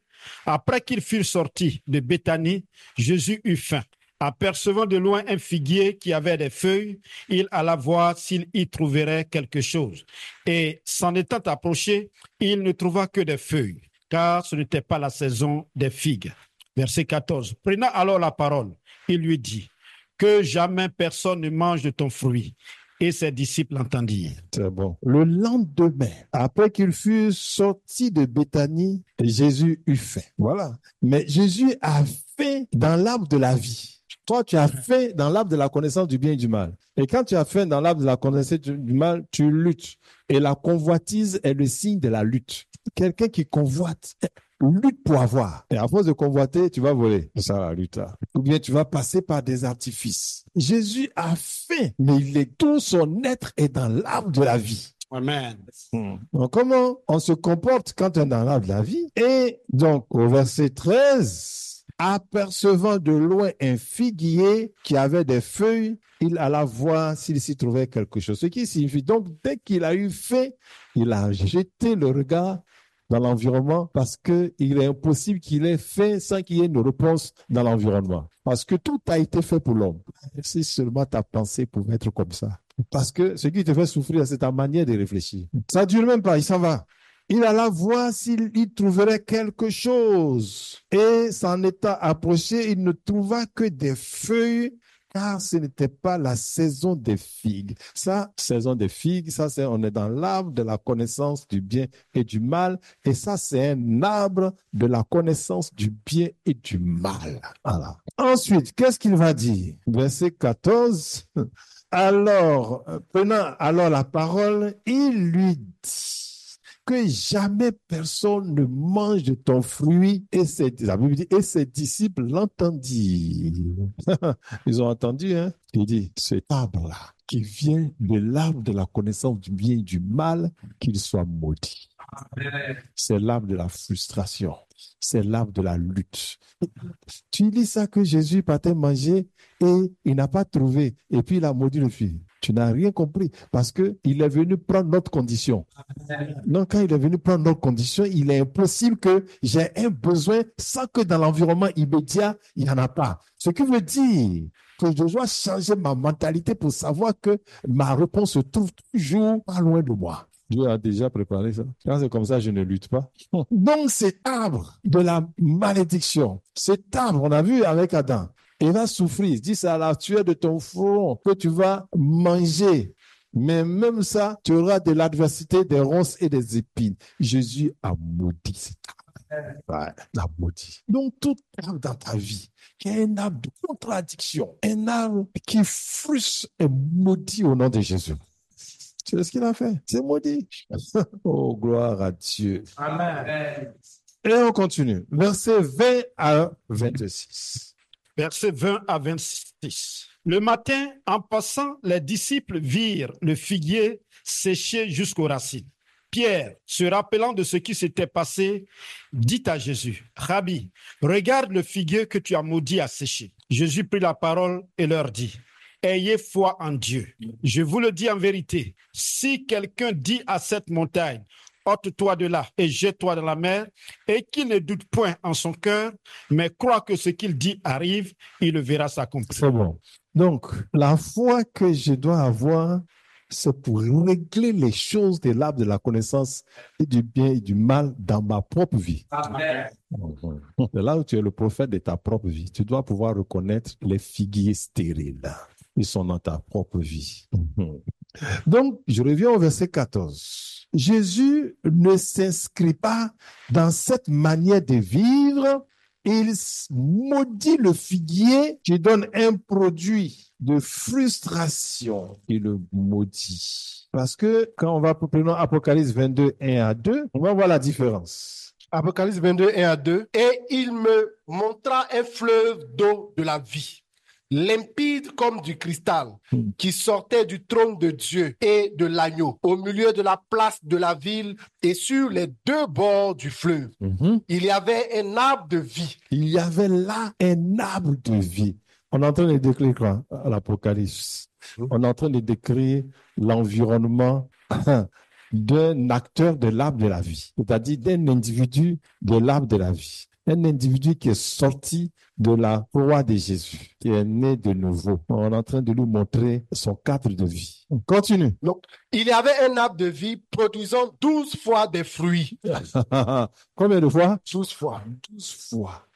après qu'ils furent sortis de Béthanie, Jésus eut faim. Apercevant de loin un figuier qui avait des feuilles, il alla voir s'il y trouverait quelque chose. Et s'en étant approché, il ne trouva que des feuilles, car ce n'était pas la saison des figues. Verset 14. Prenant alors la parole, il lui dit, que jamais personne ne mange de ton fruit. Et ses disciples entendirent. C'est bon. Le lendemain, après qu'ils furent sortis de Béthanie, Jésus eut faim. Voilà. Mais Jésus a faim dans l'arbre de la vie. Toi, tu as faim dans l'arbre de la connaissance du bien et du mal. Et quand tu as faim dans l'arbre de la connaissance du mal, tu luttes. Et la convoitise est le signe de la lutte. Quelqu'un qui convoite lutte pour avoir. Et à force de convoiter, tu vas voler. C'est ça la lutte là. Ou bien tu vas passer par des artifices. Jésus a faim, mais tout son être est dans l'arbre de la vie. Amen. Donc, comment on se comporte quand on est dans l'arbre de la vie? Et donc, au verset 13, apercevant de loin un figuier qui avait des feuilles, il alla voir s'il s'y trouvait quelque chose. Ce qui signifie donc, dès qu'il a eu faim, il a jeté le regard dans l'environnement parce qu'il est impossible qu'il ait faim sans qu'il y ait une réponse dans l'environnement. Parce que tout a été fait pour l'homme. Si seulement ta pensée pouvait être comme ça. Parce que ce qui te fait souffrir, c'est ta manière de réfléchir. Ça ne dure même pas, il s'en va. Il alla voir s'il y trouverait quelque chose. Et s'en étant approché, il ne trouva que des feuilles, car ce n'était pas la saison des figues. Ça, saison des figues, ça, on est dans l'arbre de la connaissance du bien et du mal. Et ça, c'est un arbre de la connaissance du bien et du mal. Voilà. Ensuite, qu'est-ce qu'il va dire? Verset 14. Alors, prenant alors la parole, il lui dit que jamais personne ne mange de ton fruit. Et la Bible dit, et ses disciples l'entendirent. Ils ont entendu, hein? Il dit, cet arbre-là, qui vient de l'arbre de la connaissance du bien et du mal, qu'il soit maudit. C'est l'arbre de la frustration. C'est l'arbre de la lutte. Tu lis ça que Jésus partait manger et il n'a pas trouvé. Et puis il a maudit le fils. Tu n'as rien compris parce qu'il est venu prendre notre condition. Donc, quand il est venu prendre notre condition, il est impossible que j'ai un besoin sans que dans l'environnement immédiat, il n'y en a pas. Ce qui veut dire que je dois changer ma mentalité pour savoir que ma réponse se trouve toujours pas loin de moi. Dieu a déjà préparé ça. Quand c'est comme ça, je ne lutte pas. Donc, cet arbre de la malédiction, cet arbre, on a vu avec Adam, il va souffrir. Il dit, c'est à la sueur de ton front que tu vas manger. Mais même ça, tu auras de l'adversité, des ronces et des épines. Jésus a maudit cet arbre. Ouais, l'a maudit. Donc, tout arbre dans ta vie, qui est un arbre de contradiction, un arbre qui frustre, est maudit au nom de Jésus. Tu sais ce qu'il a fait? C'est maudit. Oh, gloire à Dieu. Amen. Et on continue. Versets 20 à 26. Versets 20 à 26. Le matin, en passant, les disciples virent le figuier séché jusqu'aux racines. Pierre, se rappelant de ce qui s'était passé, dit à Jésus, « Rabbi, regarde le figuier que tu as maudit à sécher. » Jésus prit la parole et leur dit, « Ayez foi en Dieu. Je vous le dis en vérité, si quelqu'un dit à cette montagne, ôte-toi de là et jette-toi dans la mer, et qu'il ne doute point en son cœur, mais croit que ce qu'il dit arrive, il le verra s'accomplir. » C'est bon. Donc, la foi que je dois avoir, c'est pour régler les choses de l'arbre de la connaissance et du bien et du mal dans ma propre vie. Amen. C'est là où tu es le prophète de ta propre vie. Tu dois pouvoir reconnaître les figuiers stériles. Ils sont dans ta propre vie. Donc, je reviens au verset 14. Jésus ne s'inscrit pas dans cette manière de vivre. Il maudit le figuier qui donne un produit de frustration. Il le maudit. Parce que quand on va prendre Apocalypse 22, 1 à 2, on va voir la différence. Apocalypse 22, 1 à 2. Et il me montra un fleuve d'eau de la vie, limpide comme du cristal, qui sortait du trône de Dieu et de l'agneau, au milieu de la place de la ville et sur les deux bords du fleuve. Il y avait un arbre de vie. Il y avait là un arbre de vie. On est en train de décrire quoi à l'Apocalypse? On est en train de décrire l'environnement d'un acteur de l'arbre de la vie, c'est-à-dire d'un individu de l'arbre de la vie. Un individu qui est sorti de la foi de Jésus, qui est né de nouveau. On est en train de lui montrer son cadre de vie. On continue. Donc, il y avait un arbre de vie produisant 12 fois des fruits. Combien de fois? 12 fois. 12 fois.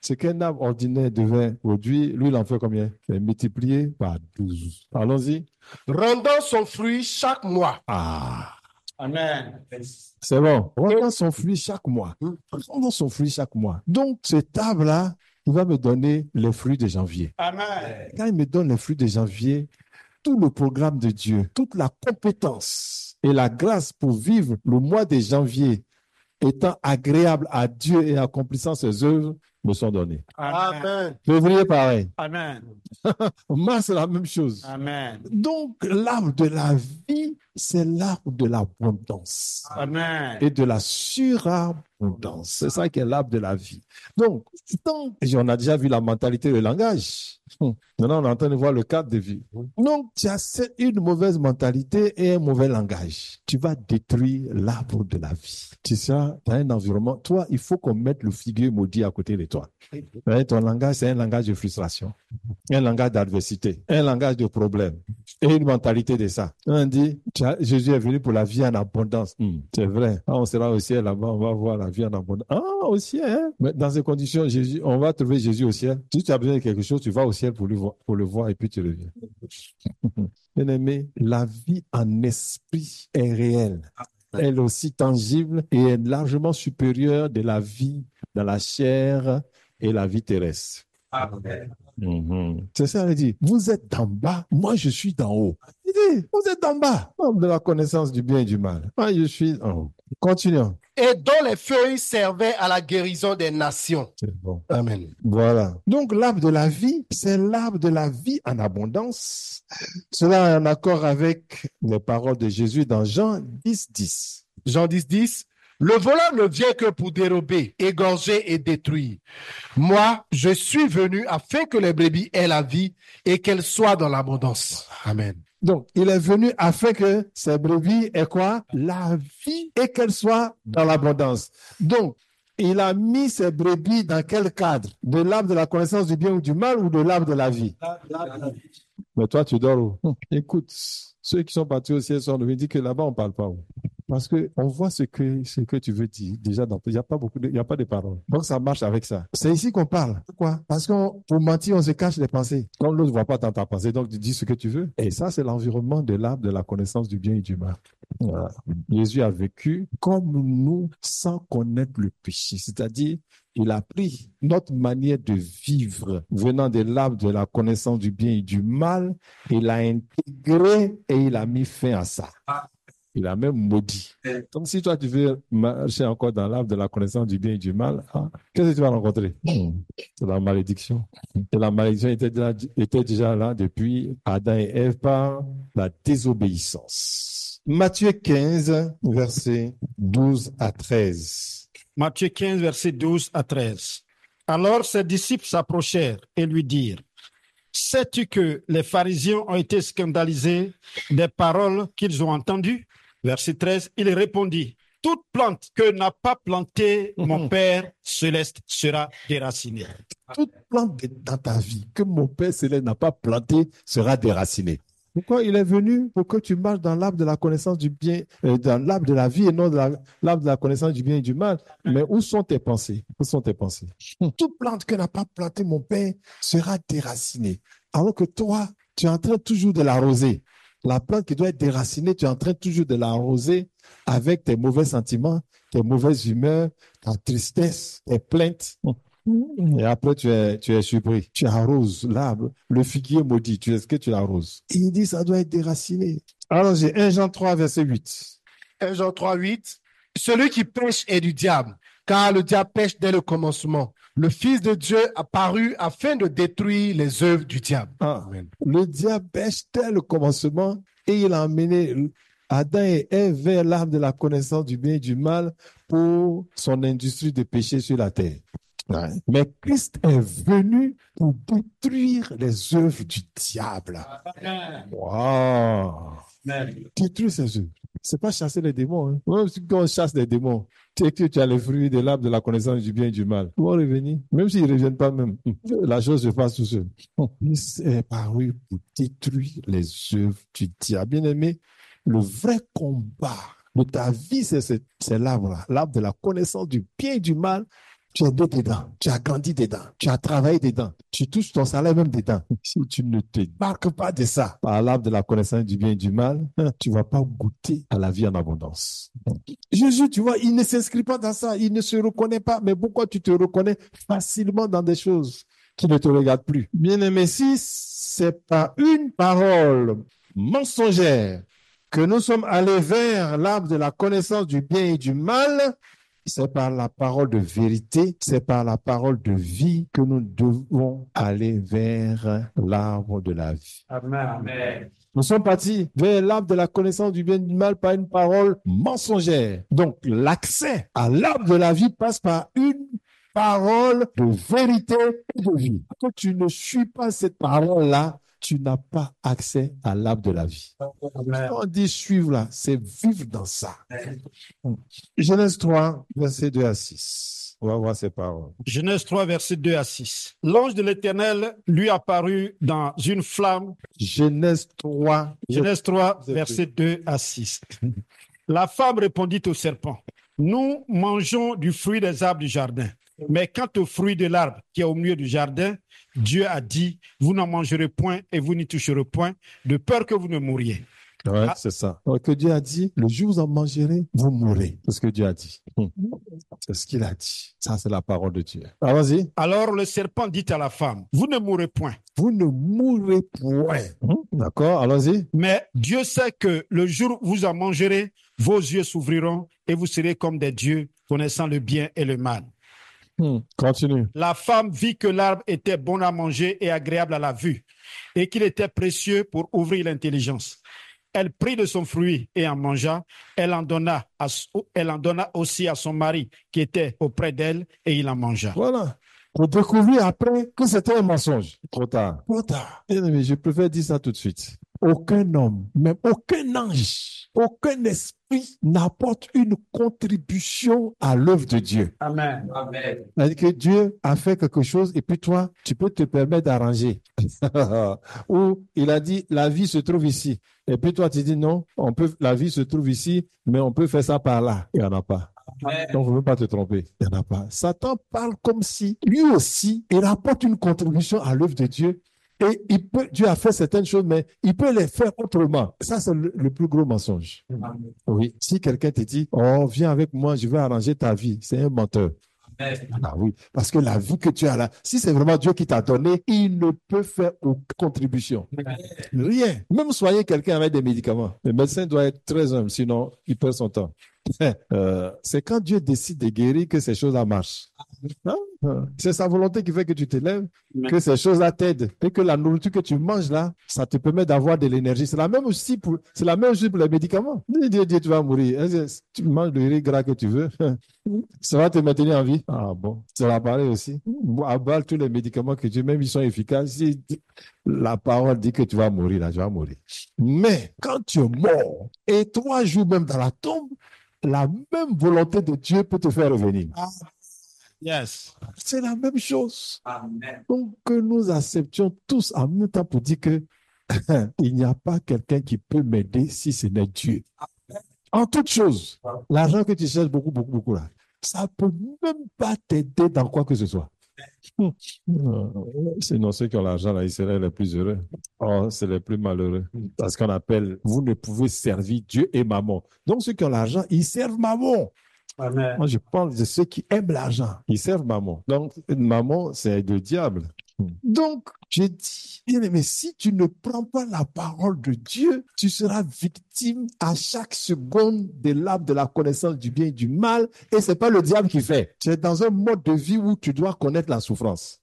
Ce qu'un arbre ordinaire devait produire, lui, il en fait combien? C'est multiplié par 12. Allons-y. Rendant son fruit chaque mois. Ah, Amen. c'est bon. Rendant son fruit chaque mois. Rendant son fruit chaque mois. Donc, cet arbre-là, il va me donner les fruits de janvier. Amen. Quand il me donne les fruits de janvier, tout le programme de Dieu, toute la compétence et la grâce pour vivre le mois de janvier étant agréable à Dieu et accomplissant ses œuvres me sont donnés. Amen. Février, pareil. Amen. Mars, c'est la même chose. Amen. Donc, l'arbre de la vie, c'est l'arbre de l'abondance Amen. et de la surabondance. C'est ça qui est l'arbre de la vie. Donc, on a déjà vu la mentalité, le langage. Maintenant, on est en train de voir le cadre de vie. Donc, tu as une mauvaise mentalité et un mauvais langage. Tu vas détruire l'arbre de la vie. Tu seras dans un environnement. Toi, il faut qu'on mette le figuier maudit à côté de toi. Ton langage, c'est un langage de frustration, un langage d'adversité, un langage de problème et une mentalité de ça. On dit, Jésus est venu pour la vie en abondance. C'est vrai. Quand on sera au ciel là-bas, on va voir la vie en abondance. Ah, au ciel, hein? Mais dans ces conditions, Jésus, on va trouver Jésus au ciel. Si tu as besoin de quelque chose, tu vas au ciel pour le voir et puis tu reviens. Bien-aimé, la vie en esprit est réelle. Elle est aussi tangible et est largement supérieure de la vie dans la chair et la vie terrestre. Amen. C'est ça, il dit, vous êtes d'en bas, moi je suis d'en haut. Il dit, vous êtes d'en bas, de la connaissance du bien et du mal. Moi je suis en haut. Continuons. Et dont les feuilles servaient à la guérison des nations. C'est bon. Amen. Voilà. Donc l'arbre de la vie, c'est l'arbre de la vie en abondance. Cela est en accord avec les paroles de Jésus dans Jean 10, 10. Jean 10, 10. Le voleur ne vient que pour dérober, égorger et détruire. Moi, je suis venu afin que les brebis aient la vie et qu'elles soient dans l'abondance. Amen. Donc, il est venu afin que ces brebis aient quoi? La vie et qu'elles soient dans l'abondance. Donc, il a mis ces brebis dans quel cadre? De l'arbre de la connaissance du bien ou du mal ou de l'arbre de la vie? Mais toi, tu dors où? Écoute, ceux qui sont partis au ciel sont venus dire que là-bas, on ne parle pas où. Parce que on voit ce que tu veux dire. Déjà, il n'y a pas il y a pas de paroles. Donc, ça marche avec ça. C'est ici qu'on parle. Pourquoi? Parce qu'on, pour mentir, on se cache les pensées. Comme l'autre ne voit pas dans ta pensée, donc tu dis ce que tu veux. Et ça, c'est l'environnement de l'arbre de la connaissance du bien et du mal. Voilà. Jésus a vécu comme nous sans connaître le péché. C'est-à-dire, il a pris notre manière de vivre venant de l'arbre de la connaissance du bien et du mal, il l'a intégré et il a mis fin à ça. Il a même maudit. Donc, si toi, tu veux marcher encore dans l'arbre de la connaissance du bien et du mal, qu'est-ce que tu vas rencontrer? C'est la malédiction. Et la malédiction était déjà là depuis Adam et Ève par la désobéissance. Matthieu 15, versets 12 à 13. Matthieu 15, versets 12 à 13. Alors ses disciples s'approchèrent et lui dirent, « Sais-tu que les pharisiens ont été scandalisés des paroles qu'ils ont entendues ?» Verset 13, il répondit, « Toute plante que n'a pas plantée mon Père céleste sera déracinée. » Toute plante dans ta vie que mon Père céleste n'a pas plantée sera déracinée. Pourquoi il est venu? Pour que tu marches dans l'arbre de la connaissance du bien, dans l'arbre de la vie et non dans l'arbre de la connaissance du bien et du mal. Mais où sont tes pensées? Où sont tes pensées? Toute plante que n'a pas plantée mon Père sera déracinée. Alors que toi, tu es en train toujours de l'arroser. La plante qui doit être déracinée, tu es en train toujours de l'arroser avec tes mauvais sentiments, tes mauvaises humeurs, ta tristesse, tes plaintes. Et après, tu es surpris. Tu arroses l'arbre, le figuier maudit. Est-ce que tu l'arroses? Il dit ça doit être déraciné. Alors, j'ai 1 Jean 3, verset 8. 1 Jean 3, 8. Celui qui pêche est du diable, car le diable pêche dès le commencement. Le Fils de Dieu apparut afin de détruire les œuvres du diable. Amen. Le diable pêche dès le commencement et il a emmené Adam et Ève vers l'arbre de la connaissance du bien et du mal pour son industrie de péché sur la terre. Ouais. Mais Christ est venu pour détruire les œuvres du diable. Wow. Détruire ces œuvres. C'est pas chasser les démons. Hein. Même si on chasse les démons, tu as les fruits de l'arbre de la connaissance du bien et du mal. Ils vont revenir. Même s'ils ne reviennent pas même. La chose se passe tout seul. Christ est paru pour détruire les œuvres du diable. Bien aimé, le vrai combat de ta vie, c'est l'arbre-là. L'arbre de la connaissance du bien et du mal. Tu es né dedans, tu as grandi dedans, tu as travaillé dedans, tu touches ton salaire même dedans. Si tu ne te marques pas de ça, par l'arbre de la connaissance du bien et du mal, tu ne vas pas goûter à la vie en abondance. Jésus, tu vois, il ne s'inscrit pas dans ça, il ne se reconnaît pas. Mais pourquoi tu te reconnais facilement dans des choses qui ne te regardent plus? Bien-aimé, si c'est pas une parole mensongère que nous sommes allés vers l'arbre de la connaissance du bien et du mal, c'est par la parole de vérité, c'est par la parole de vie que nous devons aller vers l'arbre de la vie. Amen. Nous sommes partis vers l'arbre de la connaissance du bien et du mal par une parole mensongère. Donc, l'accès à l'arbre de la vie passe par une parole de vérité et de vie. Quand tu ne suis pas cette parole-là, tu n'as pas accès à l'arbre de la vie. Amen. On dit suivre là, c'est vivre dans ça. Genèse 3, verset 2 à 6. On va voir ces paroles. Genèse 3, verset 2 à 6. L'ange de l'Éternel lui apparut dans une flamme. Genèse 3, verset 2 à 6. La femme répondit au serpent, « Nous mangeons du fruit des arbres du jardin. Mais quant au fruit de l'arbre qui est au milieu du jardin, Dieu a dit, vous n'en mangerez point et vous n'y toucherez point, de peur que vous ne mouriez. » Ouais, c'est ça. Donc, que Dieu a dit, le jour où vous en mangerez, vous mourrez. C'est ce que Dieu a dit. C'est ce qu'il a dit. Ça, c'est la parole de Dieu. Allons-y. Alors le serpent dit à la femme, vous ne mourrez point. Vous ne mourrez point. D'accord, allons-y. Mais Dieu sait que le jour où vous en mangerez, vos yeux s'ouvriront et vous serez comme des dieux, connaissant le bien et le mal. Continue. La femme vit que l'arbre était bon à manger et agréable à la vue, et qu'il était précieux pour ouvrir l'intelligence. Elle prit de son fruit et en mangea. Elle en donna aussi à son mari qui était auprès d'elle et il en mangea. Voilà. Pour découvrir après que c'était un mensonge. Trop tard. Trop tard. Bien aimé, je préfère dire ça tout de suite. Aucun homme, même aucun ange, aucun esprit n'apporte une contribution à l'œuvre de Dieu. Amen. C'est-à-dire que Dieu a fait quelque chose et puis toi, tu peux te permettre d'arranger. Ou il a dit, la vie se trouve ici. Et puis toi, tu dis non, la vie se trouve ici, mais on peut faire ça par là. Il n'y en a pas. Donc, il ne faut pas te tromper. Il n'y en a pas. Satan parle comme si, lui aussi, il apporte une contribution à l'œuvre de Dieu. Et Dieu a fait certaines choses, mais il peut les faire autrement. Ça, c'est le plus gros mensonge. Oui. Si quelqu'un te dit, oh, viens avec moi, je vais arranger ta vie, c'est un menteur. Ah oui, parce que la vie que tu as là, si c'est vraiment Dieu qui t'a donné, il ne peut faire aucune contribution. Rien. Même soigner quelqu'un avec des médicaments. Le médecin doit être très humble, sinon il perd son temps. C'est quand Dieu décide de guérir que ces choses-là marchent. C'est sa volonté qui fait que tu te lèves, que ces choses-là t'aident et que la nourriture que tu manges là, ça te permet d'avoir de l'énergie. C'est la même chose pour les médicaments. Dieu dit tu vas mourir. Tu manges le riz gras que tu veux, ça va te maintenir en vie. Ah bon, ça va pareil aussi. Avale tous les médicaments que tu même ils sont efficaces. Si la parole dit que tu vas mourir là, tu vas mourir. Mais quand tu es mort et 3 jours même dans la tombe, la même volonté de Dieu peut te faire revenir. Yes. C'est la même chose. Amen. Donc, que nous acceptions tous en même temps pour dire que il n'y a pas quelqu'un qui peut m'aider si ce n'est Dieu. En toute chose, l'argent que tu cherches beaucoup là, ça ne peut même pas t'aider dans quoi que ce soit. Sinon, ceux qui ont l'argent là, ils seraient les plus heureux. Oh, c'est les plus malheureux. Parce qu'on appelle, vous ne pouvez servir Dieu et maman. Donc, ceux qui ont l'argent, ils servent maman. Amen. Moi, je parle de ceux qui aiment l'argent. Ils servent maman. Donc, maman, c'est le diable. Donc, je dis, bien aimé, si tu ne prends pas la parole de Dieu, tu seras victime à chaque seconde de l'arbre de la connaissance du bien et du mal. Et c'est pas le diable qui fait. Tu es dans un mode de vie où tu dois connaître la souffrance.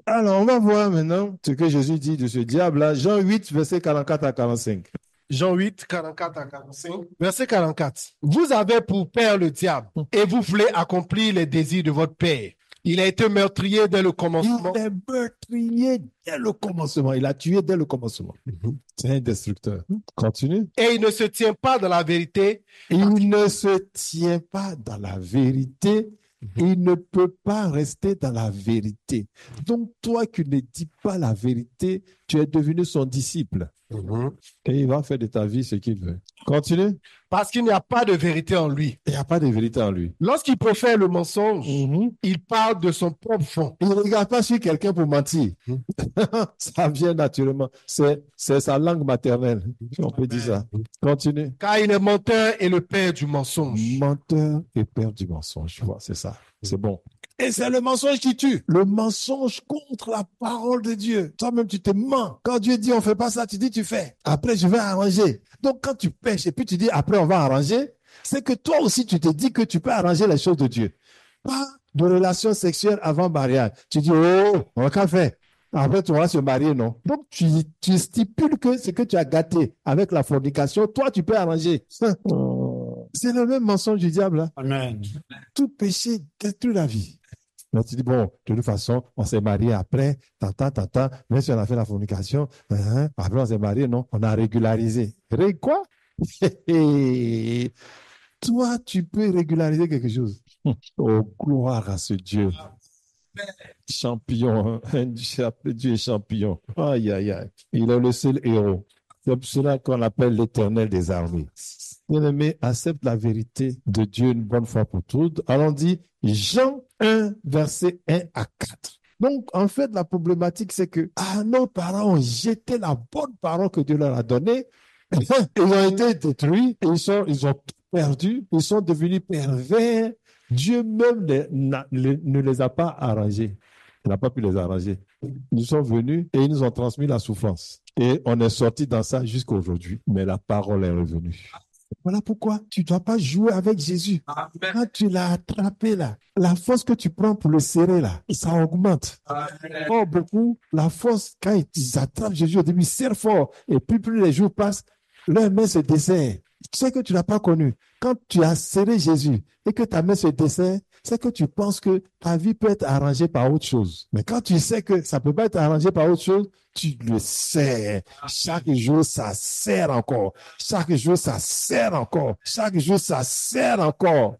Alors, on va voir maintenant ce que Jésus dit de ce diable-là. Jean 8, verset 44 à 45. Jean 8, 44 à 45. Verset 44. Vous avez pour père le diable et vous voulez accomplir les désirs de votre père. Il a été meurtrier dès le commencement. Il est meurtrier dès le commencement. Il a tué dès le commencement. C'est un destructeur. Continue. Et il ne se tient pas dans la vérité. Il ne se tient pas dans la vérité. Il ne peut pas rester dans la vérité. Donc, toi qui ne dis pas la vérité, tu es devenu son disciple. Et il va faire de ta vie ce qu'il veut. Continue. Parce qu'il n'y a pas de vérité en lui. Il n'y a pas de vérité en lui. Lorsqu'il profère le mensonge, il parle de son propre fond. Il ne regarde pas sur quelqu'un pour mentir. Ça vient naturellement. C'est sa langue maternelle. On peut dire ça. Continue. Car il est menteur et le père du mensonge. Menteur et père du mensonge. Tu vois, c'est ça. C'est bon. Et c'est le mensonge qui tue. Le mensonge contre la parole de Dieu. Toi-même, tu te mens. Quand Dieu dit on ne fait pas ça, tu dis tu fais. Après, je vais arranger. Donc, quand tu pêches et puis tu dis après on va arranger, c'est que toi aussi, tu te dis que tu peux arranger les choses de Dieu. Pas de relation sexuelle avant mariage. Tu dis, oh, on va qu'à faire. Après, tu vas se marier, non? Donc, tu stipules que ce que tu as gâté avec la fornication, toi, tu peux arranger. C'est le même mensonge du diable. Hein? Amen. Tout péché détruit la vie. Donc, tu dis, bon, de toute façon, on s'est marié après, même si on a fait la fornication, après on s'est marié, non, on a régularisé. Quoi? Toi, tu peux régulariser quelque chose. Oh, gloire à ce Dieu. Champion, hein? Dieu est champion. Aïe, aïe, aïe. Il est le seul héros. C'est pour cela qu'on l'appelle l'Éternel des armées. Bien-aimé, accepte la vérité de Dieu une bonne fois pour toutes. Alors on dit Jean 1, verset 1 à 4. Donc, en fait, la problématique, c'est que nos parents ont jeté la bonne parole que Dieu leur a donnée. Ils ont été détruits, ils ont tout perdu, ils sont devenus pervers. Dieu même ne les a pas arrangés. Il n'a pas pu les arranger. Ils sont venus et ils nous ont transmis la souffrance. Et on est sorti dans ça jusqu'à aujourd'hui. Mais la parole est revenue. Voilà pourquoi tu ne dois pas jouer avec Jésus. Amen. Quand tu l'as attrapé là, la force que tu prends pour le serrer là, ça augmente. Or, beaucoup, la force, quand ils attrapent Jésus au début, ils serrent fort. Et plus les jours passent, leur main se desserre. Tu sais que tu ne l'as pas connu. Quand tu as serré Jésus et que ta main se desserre, c'est que tu penses que ta vie peut être arrangée par autre chose. Mais quand tu sais que ça peut pas être arrangé par autre chose, tu le sais. Chaque jour, ça sert encore. Chaque jour, ça sert encore. Chaque jour, ça sert encore.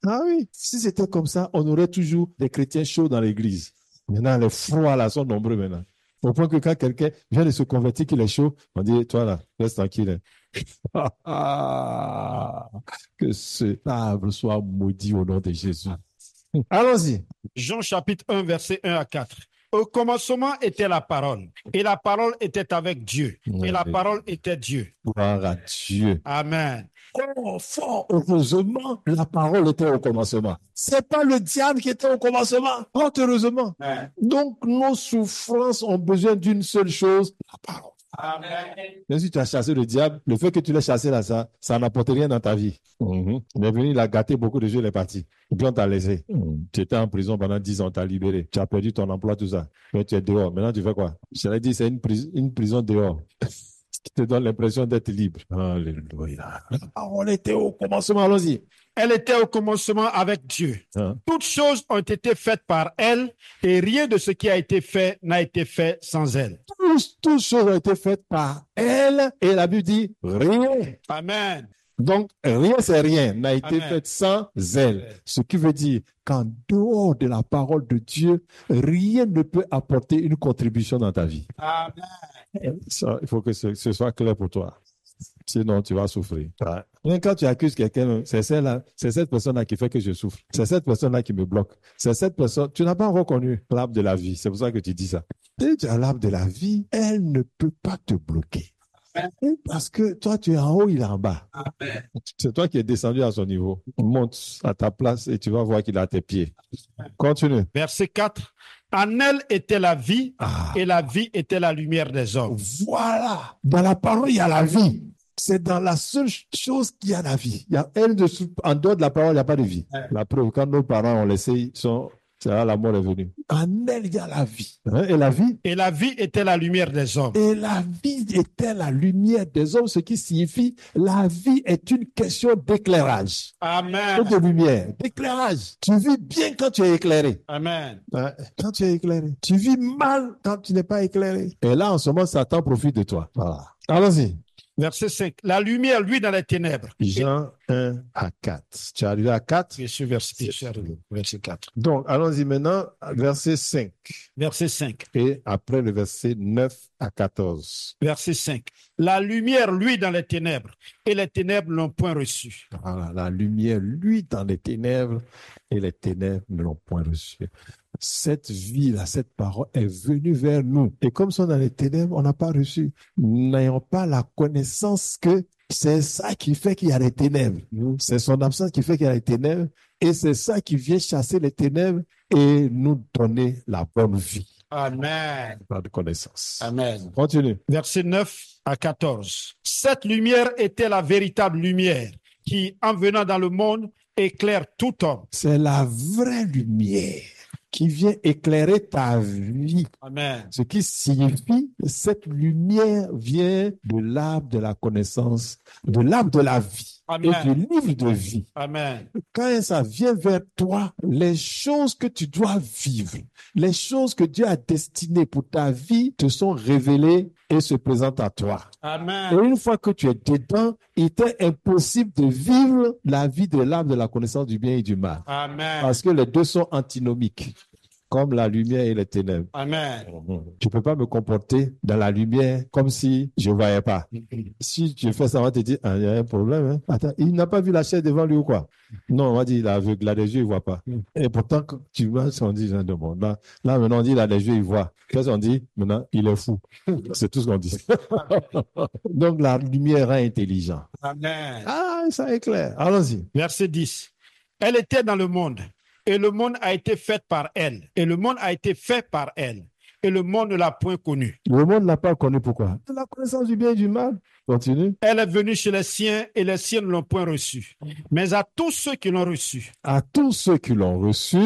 Ah oui, si c'était comme ça, on aurait toujours des chrétiens chauds dans l'église. Maintenant, les froids là sont nombreux maintenant. Au point que quand quelqu'un vient de se convertir qu'il est chaud, on dit, toi là, reste tranquille. Que ce arbre soit maudit au nom de Jésus. Allons-y. Jean chapitre 1, verset 1 à 4. Au commencement était la parole, et la parole était avec Dieu, et la parole était Dieu. Gloire à Dieu. Amen. Oh, fort heureusement, la parole était au commencement. C'est pas le diable qui était au commencement. Fort heureusement. Amen. Donc, nos souffrances ont besoin d'une seule chose, la parole. Amen. Même si tu as chassé le diable, le fait que tu l'aies chassé là, ça n'apporte rien dans ta vie. Il est venu, il a gâté beaucoup de jeux, il est parti. Et puis on t'a laissé. Tu étais en prison pendant 10 ans, on t'a libéré. Tu as perdu ton emploi, tout ça. Mais tu es dehors. Maintenant, tu fais quoi? Je l'ai dit, c'est une prison dehors. Qui te donne l'impression d'être libre. Alléluia. La parole était au commencement, allons-y. Elle était au commencement avec Dieu. Hein? Toutes choses ont été faites par elle, et rien de ce qui a été fait n'a été fait sans elle. Toutes choses ont été faites par elle, et la Bible dit rien. Amen. Donc, rien, c'est rien, n'a été Amen. fait sans elle. Ce qui veut dire qu'en dehors de la parole de Dieu, rien ne peut apporter une contribution dans ta vie. Amen. Ça, il faut que ce soit clair pour toi. Sinon, tu vas souffrir. Ouais. Mais quand tu accuses quelqu'un, c'est cette personne-là qui fait que je souffre. C'est cette personne-là qui me bloque. C'est cette personne. Tu n'as pas reconnu l'arbre de la vie. C'est pour ça que tu dis ça. Si tu as l'arbre de la vie, elle ne peut pas te bloquer. Parce que toi, tu es en haut, il est en bas. Amen. C'est toi qui es descendu à son niveau. Monte à ta place et tu vas voir qu'il est à tes pieds. Continue. Verset 4. En elle était la vie, Ah. et la vie était la lumière des hommes. Voilà. Dans la parole, il y a la vie. C'est dans la seule chose qu'il y a la vie. Il y a en dehors de la parole, il n'y a pas de vie. La preuve, quand nos parents ont laissé, c'est là la mort est venue. En elle, il y a la vie. Hein? Et la vie? Et la vie était la lumière des hommes. Et la vie était la lumière des hommes, ce qui signifie la vie est une question d'éclairage. Amen. Pas de lumière, d'éclairage. Tu vis bien quand tu es éclairé. Amen. Hein? Quand tu es éclairé. Tu vis mal quand tu n'es pas éclairé. Et là, en ce moment, Satan profite de toi. Voilà. Allons-y. Verset 5. La lumière, lui, dans les ténèbres. Jean 1 à 4. Tu es arrivé à 4? Je suis verset 4. Donc, allons-y maintenant, verset 5. Verset 5. Et après le verset 9 à 14. Verset 5. La lumière, lui, dans les ténèbres, et les ténèbres n'ont point reçu. Voilà, la lumière, lui, dans les ténèbres, et les ténèbres ne l'ont point reçu. Cette vie-là, cette parole est venue vers nous. Et comme sont dans les ténèbres, on n'a pas reçu. N'ayons pas la connaissance que c'est ça qui fait qu'il y a les ténèbres. C'est son absence qui fait qu'il y a les ténèbres. Et c'est ça qui vient chasser les ténèbres et nous donner la bonne vie. Amen. Pas de connaissance. Amen. Continue. Verset 9 à 14. Cette lumière était la véritable lumière qui, en venant dans le monde, éclaire tout homme. C'est la vraie lumière qui vient éclairer ta vie. Amen. Ce qui signifie que cette lumière vient de l'arbre de la connaissance, de l'arbre de la vie Amen. et du livre de vie. Amen. Quand ça vient vers toi, les choses que tu dois vivre, les choses que Dieu a destinées pour ta vie te sont révélées et se présentent à toi. Et Amen. une fois que tu es dedans, il était impossible de vivre la vie de l'arbre de la connaissance du bien et du mal. Amen. Parce que les deux sont antinomiques, comme la lumière et les ténèbres. Amen. Tu ne peux pas me comporter dans la lumière comme si je ne voyais pas. Si tu fais ça, on va te dire, ah, il y a un problème. Hein? Attends, il n'a pas vu la chaise devant lui ou quoi? Non, on va dire, il est aveugle, il a des yeux, il ne voit pas. Et pourtant, quand tu vois, on dit, là, maintenant, on dit, il a des yeux, il voit. Qu'est-ce qu'on dit? Maintenant, il est fou. C'est tout ce qu'on dit. Donc, la lumière rend intelligent. Amen. Ah, ça est clair. Allons-y. Verset 10. Elle était dans le monde, et le monde a été fait par elle, et le monde a été fait par elle, et le monde ne l'a point connue. Le monde n'a pas connu pourquoi? La connaissance du bien et du mal. Continue. Elle est venue chez les siens, et les siens ne l'ont point reçue. Mais à tous ceux qui l'ont reçue, À tous ceux qui l'ont reçu,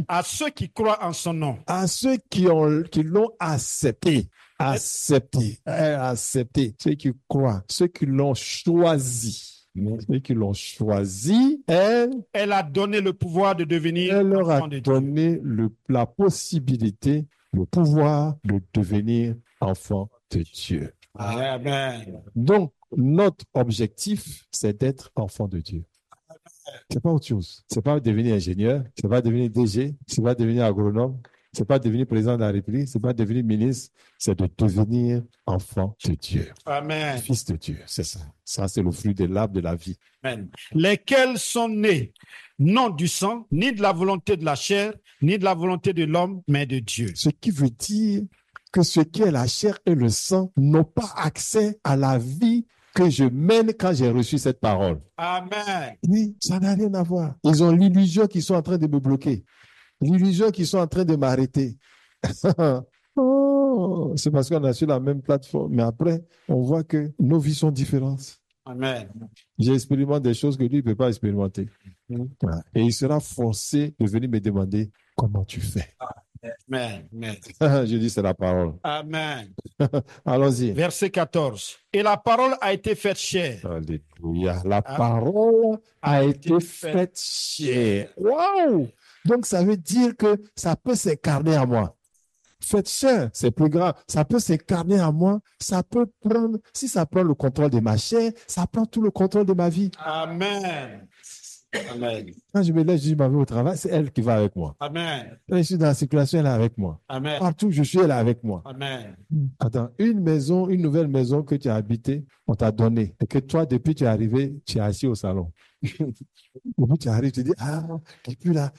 à ceux qui croient en son nom, à ceux qui l'ont accepté, accepté, ceux qui croient, ceux qui l'ont choisi. ceux qui l'ont choisi, Elle a donné le pouvoir de devenir elle leur a enfant de Dieu. donné la possibilité, le pouvoir de devenir enfant de Dieu. Amen. Donc, notre objectif, c'est d'être enfant de Dieu. C'est pas autre chose. C'est pas devenir ingénieur, c'est pas devenir DG, c'est pas devenir agronome, c'est pas devenir président de la République, c'est pas devenir ministre, c'est de devenir enfant de Dieu. Amen. Fils de Dieu, c'est ça. Ça, c'est le fruit de l'arbre de la vie. Amen. Lesquels sont nés non du sang, ni de la volonté de la chair, ni de la volonté de l'homme, mais de Dieu. Ce qui veut dire que ce qui est la chair et le sang n'ont pas accès à la vie que je mène quand j'ai reçu cette parole. Amen. Oui, ça n'a rien à voir. Ils ont l'illusion qu'ils sont en train de me bloquer. L'illusion qu'ils sont en train de m'arrêter. Oh, c'est parce qu'on a sur la même plateforme. Mais après, on voit que nos vies sont différentes. Amen. J'expérimente des choses que lui ne peut pas expérimenter. Voilà. Et il sera forcé de venir me demander comment tu fais. Amen. Amen. Je dis, c'est la parole. Amen. Allons-y. Verset 14. Et la parole a été faite chair. Alléluia. La parole a été faite chair. Waouh! Donc, ça veut dire que ça peut s'incarner à moi. Faites chair, c'est plus grave. Ça peut s'incarner à moi. Ça peut prendre, si ça prend le contrôle de ma chair, ça prend tout le contrôle de ma vie. Amen. Amen. Quand je me lève, je dis ma vie au travail, c'est elle qui va avec moi. Amen. Quand je suis dans la circulation, elle est avec moi. Amen. Partout où je suis, elle est avec moi. Amen. Attends, une maison, une nouvelle maison que tu as habitée, on t'a donné. Et que toi, depuis que tu es arrivé, tu es assis au salon. Et puis tu arrives, tu dis, et puis là,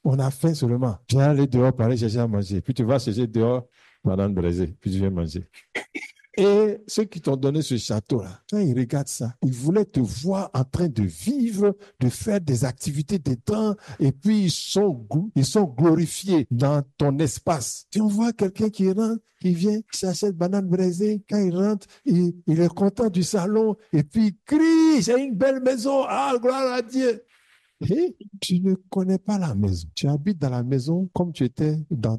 on a faim seulement. Tu vas aller dehors pour aller chercher à manger. Puis tu vas chercher dehors, madame braisée, puis tu viens manger. Et ceux qui t'ont donné ce château-là, quand ils regardent ça, ils voulaient te voir en train de vivre, de faire des activités dedans, et puis ils sont glorifiés dans ton espace. Si on voit quelqu'un qui rentre, qui vient, qui s'achète banane braisée, quand il rentre, il est content du salon, et puis il crie, j'ai une belle maison, gloire à Dieu. Et tu ne connais pas la maison. Tu habites dans la maison comme tu étais dans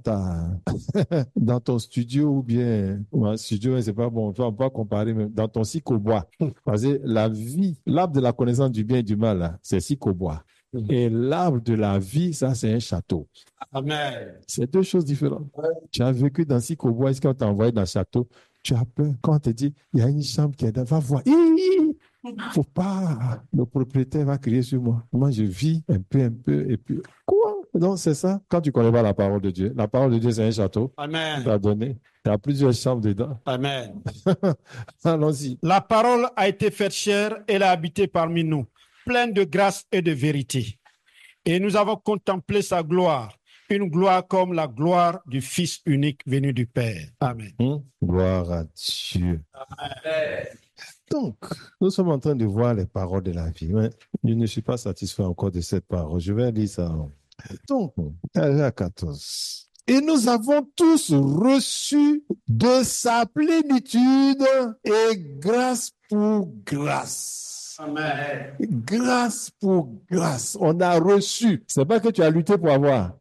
dans ton studio ou bien, un studio, c'est pas bon, on peut pas comparer, mais dans ton psychobois. Parce que la vie, l'arbre de la connaissance du bien et du mal, là, c'est psychobois. Et l'arbre de la vie, ça, c'est un château. Amen. C'est deux choses différentes. Tu as vécu dans psychobois, est-ce qu'on t'a envoyé dans le château? Tu as peur. Quand on te dit, il y a une chambre qui est là, va voir. Faut pas. Le propriétaire va crier sur moi. Moi, je vis un peu, et puis, quoi? Donc, c'est ça. Quand tu connais pas la parole de Dieu, la parole de Dieu, c'est un château. Amen. Il t'a donné. Il y a plusieurs chambres dedans. Amen. Allons-y. La parole a été faite chair, elle a habité parmi nous, pleine de grâce et de vérité. Et nous avons contemplé sa gloire, une gloire comme la gloire du Fils unique venu du Père. Amen. Gloire à Dieu. Amen. Donc, nous sommes en train de voir les paroles de la vie. Mais je ne suis pas satisfait encore de cette parole. Je vais lire ça. Donc, à 14. Et nous avons tous reçu de sa plénitude et grâce pour grâce. Amen. Grâce pour grâce. On a reçu. C'est pas que tu as lutté pour avoir.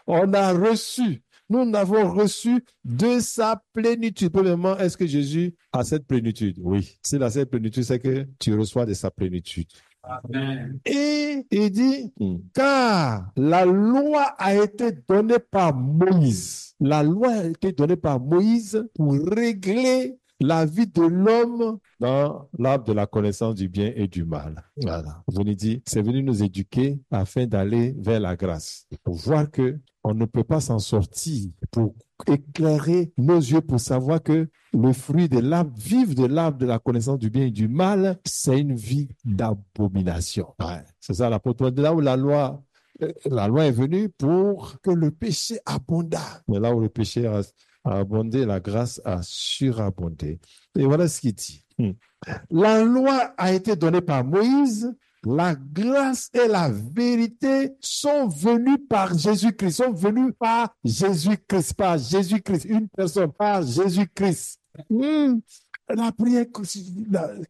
On a reçu. Nous n'avons reçu de sa plénitude. Premièrement, est-ce que Jésus a cette plénitude? Oui. S'il a cette plénitude, c'est que tu reçois de sa plénitude. Amen. Et il dit, car la loi a été donnée par Moïse. La loi a été donnée par Moïse pour régler la vie de l'homme dans l'arbre de la connaissance du bien et du mal. Voilà. C'est venu nous éduquer afin d'aller vers la grâce. Pour voir que on ne peut pas s'en sortir, pour éclairer nos yeux, pour savoir que le fruit de l'arbre, vivre de l'arbre de la connaissance du bien et du mal, c'est une vie d'abomination. Ouais. C'est ça l'apôtre. Là où la loi est venue pour que le péché abondât. Mais là où le péché a abondé, la grâce a surabondé. Et voilà ce qu'il dit. La loi a été donnée par Moïse. La grâce et la vérité sont venues par Jésus-Christ, sont venues par Jésus-Christ, une personne, par Jésus-Christ. La prière,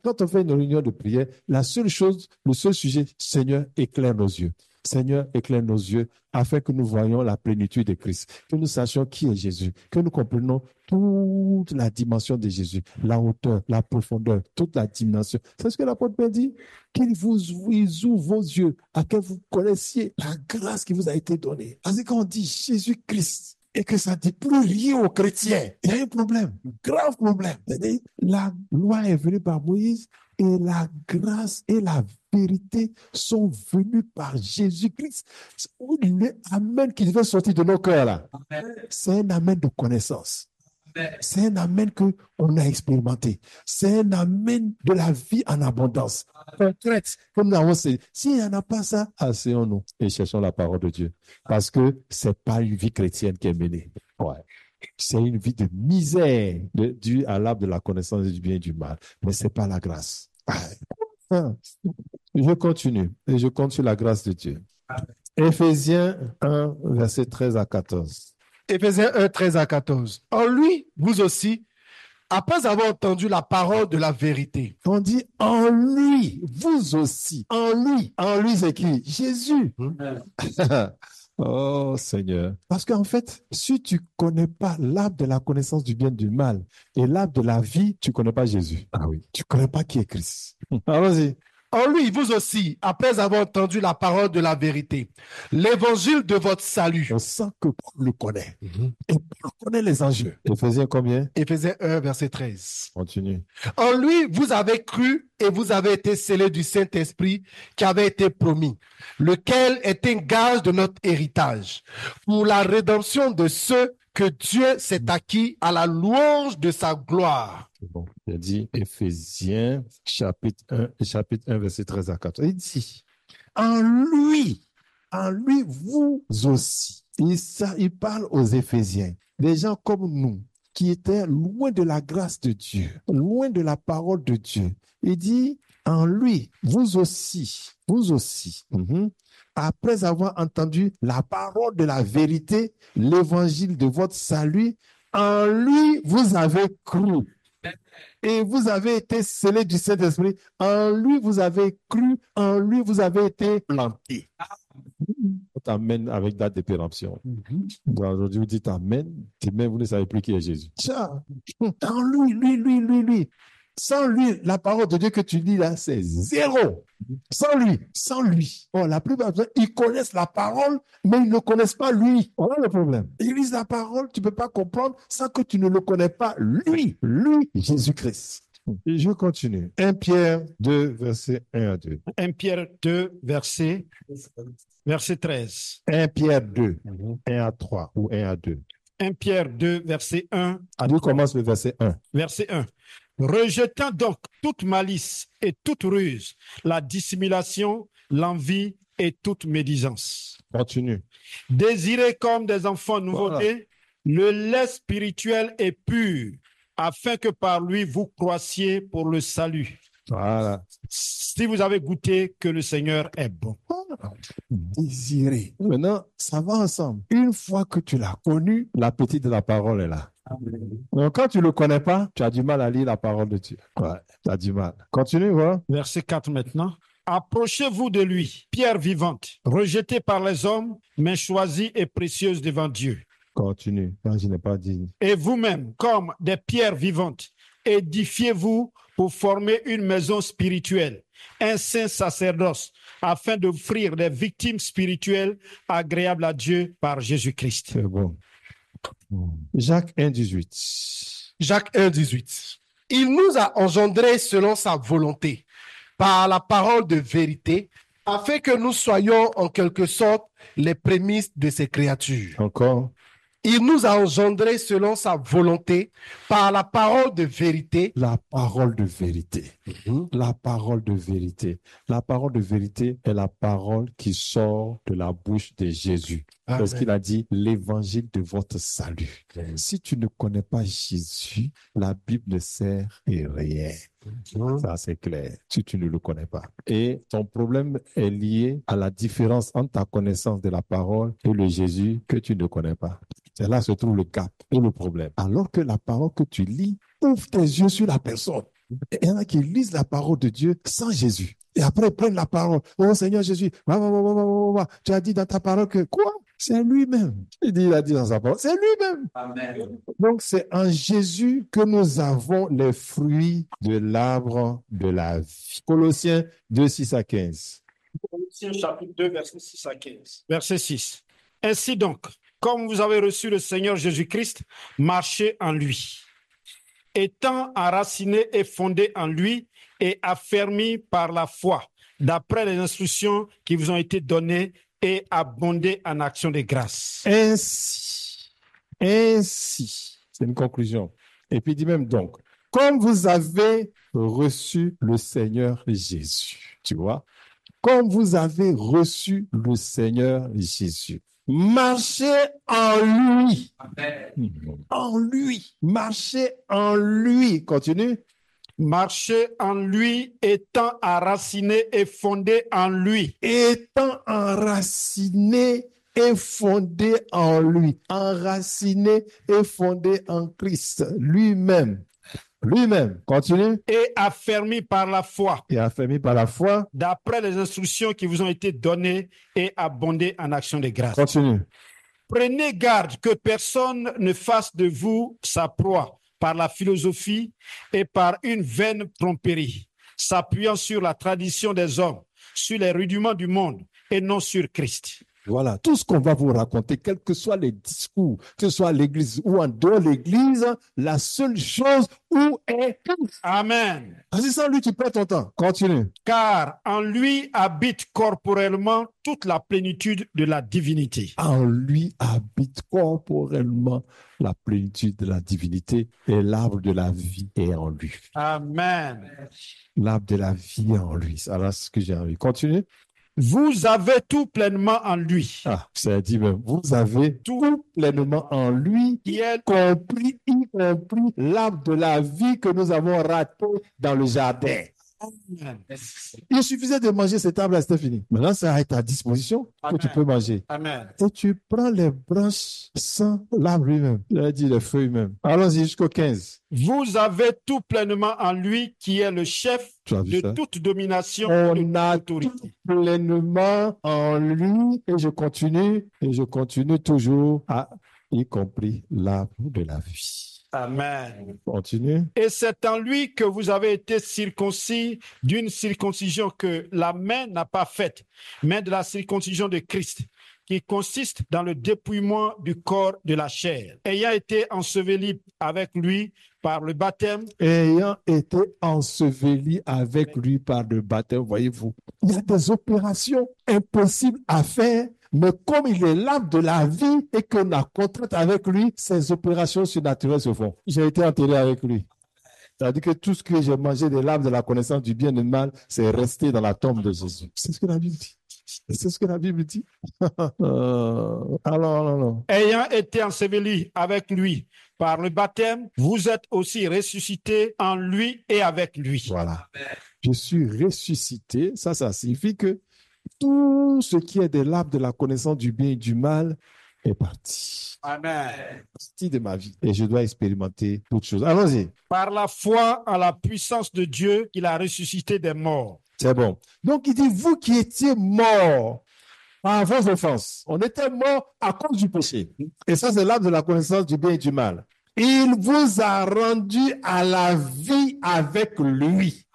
quand on fait une réunion de prière, le seul sujet, Seigneur, éclaire nos yeux. Seigneur, éclaire nos yeux afin que nous voyions la plénitude de Christ, que nous sachions qui est Jésus, que nous comprenions toute la dimension de Jésus, la hauteur, la profondeur, toute la dimension. C'est ce que l'apôtre Paul dit, qu'il il ouvre vos yeux, à que vous connaissiez la grâce qui vous a été donnée. Parce que quand on dit Jésus-Christ, et que ça ne dit plus rien aux chrétiens, il y a un problème, un grave problème. C'est-à-dire, la loi est venue par Moïse et la grâce et la vérité sont venues par Jésus-Christ. Le amen qui devait sortir de nos cœurs là, c'est un amen de connaissance. C'est un amen qu'on a expérimenté. C'est un amen de la vie en abondance. Concrète, comme nous avons dit. S'il n'y en a pas ça, asseyons-nous et cherchons la parole de Dieu. Parce que ce n'est pas une vie chrétienne qui est menée. Ouais. C'est une vie de misère due à l'arbre de la connaissance du bien et du mal. Mais ce n'est pas la grâce. Je continue et je compte sur la grâce de Dieu. Éphésiens 1, verset 13 à 14. Éphésiens 1, 13 à 14. En lui, vous aussi, après avoir entendu la parole de la vérité. On dit en lui, vous aussi. En lui. En lui, c'est qui? Jésus. Oh Seigneur. Parce qu'en fait, si tu ne connais pas l'arbre de la connaissance du bien et du mal et l'arbre de la vie, tu ne connais pas Jésus. Ah oui. Tu ne connais pas qui est Christ. Allons-y. En lui, vous aussi, après avoir entendu la parole de la vérité, l'évangile de votre salut. On sent que Paul le connaît. Et Paul connaît les enjeux. Éphésiens combien? Éphésiens 1, verset 13. Continue. En lui, vous avez cru et vous avez été scellés du Saint-Esprit qui avait été promis, lequel est un gage de notre héritage pour la rédemption de ceux que Dieu s'est acquis à la louange de sa gloire. Bon, il dit Éphésiens chapitre 1, verset 13 à 14. Il dit, en lui, vous aussi. Il parle aux Éphésiens, des gens comme nous, qui étaient loin de la grâce de Dieu, loin de la parole de Dieu. Il dit, en lui, vous aussi, après avoir entendu la parole de la vérité, l'évangile de votre salut, en lui, vous avez cru. Et vous avez été scellés du Saint-Esprit. En lui, vous avez cru. En lui, vous avez été plantés. On t'amène avec date de péremption. Aujourd'hui, vous dites Amen. Demain, vous ne savez plus qui est Jésus. En lui. Sans lui, la parole de Dieu que tu lis là, c'est zéro. Sans lui. Oh, la plupart des gens, ils connaissent la parole, mais ils ne connaissent pas lui. Voilà le problème. Ils lisent la parole, tu ne peux pas comprendre sans que tu ne le connais pas lui, Jésus-Christ. Et je continue. 1 Pierre 2, verset 1 à 2. 1 Pierre 2, verset 13. 1 Pierre 2, 1 à 3 ou 1 à 2. 1 Pierre 2, verset 1 à 3. D'où commence le verset 1? Verset 1. Rejetant donc toute malice et toute ruse, la dissimulation, l'envie et toute médisance. Continue. Désirez comme des enfants nouveau-nés le lait spirituel et pur, afin que par lui vous croissiez pour le salut. Voilà. Si vous avez goûté que le Seigneur est bon. Désirer. Maintenant, ça va ensemble. Une fois que tu l'as connu, l'appétit de la parole est là. Donc, quand tu ne le connais pas, tu as du mal à lire la parole de Dieu. Ouais, tu as du mal. Continue, voilà. Verset 4 maintenant. Approchez-vous de lui, pierre vivante, rejetée par les hommes, mais choisie et précieuse devant Dieu. Continue. Non, je n'ai pas dit. Et vous-même, comme des pierres vivantes, édifiez-vous pour former une maison spirituelle, un saint sacerdoce, afin d'offrir des victimes spirituelles agréables à Dieu par Jésus-Christ. C'est bon. Jacques 1, 18. Jacques 1, 18. Il nous a engendrés selon sa volonté, par la parole de vérité, afin que nous soyons en quelque sorte les prémices de ses créatures. Encore. Il nous a engendrés selon sa volonté, par la parole de vérité. La parole de vérité. La parole de vérité. La parole de vérité est la parole qui sort de la bouche de Jésus. Amen. Parce qu'il a dit l'évangile de votre salut. Si tu ne connais pas Jésus, la Bible ne sert à rien. Ça, c'est clair, si tu ne le connais pas. Et ton problème est lié à la différence entre ta connaissance de la parole et le Jésus que tu ne connais pas. C'est là que se trouve le gap et le problème. Alors que la parole que tu lis ouvre tes yeux sur la personne. Il y en a qui lisent la parole de Dieu sans Jésus. Et après, ils prennent la parole. Oh Seigneur Jésus, tu as dit dans ta parole que quoi? C'est lui-même. Il a dit dans sa parole, c'est lui-même. Amen. Donc, c'est en Jésus que nous avons les fruits de l'arbre de la vie. Colossiens 2, 6 à 15. Colossiens chapitre 2, verset 6 à 15. Verset 6. Ainsi donc, comme vous avez reçu le Seigneur Jésus-Christ, marchez en lui. Étant enracinés et fondés en lui et affermis par la foi, d'après les instructions qui vous ont été données et abondez en actions de grâce. Ainsi, c'est une conclusion. Et puis il dit même donc, comme vous avez reçu le Seigneur Jésus, tu vois, comme vous avez reçu le Seigneur Jésus, marchez en lui. Amen. En lui. Marchez en lui. Continue. Marchez en lui, étant enracinés et fondés en lui. Étant enraciné et fondé en lui. Enraciné et fondé en Christ lui-même. Lui-même. Continue. Et affermis par la foi, Et affermi par la foi. d'après les instructions qui vous ont été données et abondez en actions de grâce. Continue. Prenez garde que personne ne fasse de vous sa proie par la philosophie et par une vaine tromperie, s'appuyant sur la tradition des hommes, sur les rudiments du monde et non sur Christ. Voilà, tout ce qu'on va vous raconter, quels que soient les discours, que ce soit à l'église ou en dehors de l'église, la seule chose où est Christ. Amen. Parce que sans lui, tu perds ton temps. Continue. Car en lui habite corporellement toute la plénitude de la divinité. En lui habite corporellement la plénitude de la divinité et l'arbre de la vie est en lui. Amen. L'arbre de la vie est en lui. Alors, c'est ce que j'ai envie. Continue. Vous avez tout pleinement en lui, Ah, ça dit même, vous avez tout pleinement en lui, qui est y compris l'arbre de la vie que nous avons raté dans le jardin. Il suffisait de manger cet arbre-là, c'était fini. Maintenant, ça est à ta disposition que Amen. tu peux manger. Amen. Et tu prends les branches sans l'arbre lui-même. Il a dit les feuilles même. Allons-y jusqu'au 15. Vous avez tout pleinement en lui, qui est le chef Tu as vu de ça? toute domination, On de toute a tout autorité. pleinement en lui et je continue toujours y compris l'arbre de la vie. Amen. Continue. Et c'est en lui que vous avez été circoncis d'une circoncision que la main n'a pas faite, mais de la circoncision de Christ, qui consiste dans le dépouillement du corps de la chair, ayant été enseveli avec lui par le baptême. Ayant été enseveli avec lui par le baptême, voyez-vous, il y a des opérations impossibles à faire, mais comme il est l'arbre de la vie et qu'on a contrainte avec lui, ces opérations surnaturelles se font. J'ai été enterré avec lui. C'est-à-dire que tout ce que j'ai mangé de l'arbre de la connaissance du bien et du mal, c'est resté dans la tombe de Jésus. C'est ce que la Bible dit. C'est ce que la Bible dit. Alors. Ayant été enseveli avec lui par le baptême, vous êtes aussi ressuscités en lui et avec lui. Voilà. Je suis ressuscité. Ça signifie que tout ce qui est de l'arbre de la connaissance du bien et du mal est parti. Amen. Partie de ma vie. Et je dois expérimenter toutes choses. Allons-y. Par la foi en la puissance de Dieu, qu'il a ressuscité des morts. C'est bon. Donc, il dit, vous qui étiez morts par vos offenses, on était morts à cause du péché. Et ça, c'est l'arbre de la connaissance du bien et du mal. Il vous a rendu à la vie avec lui.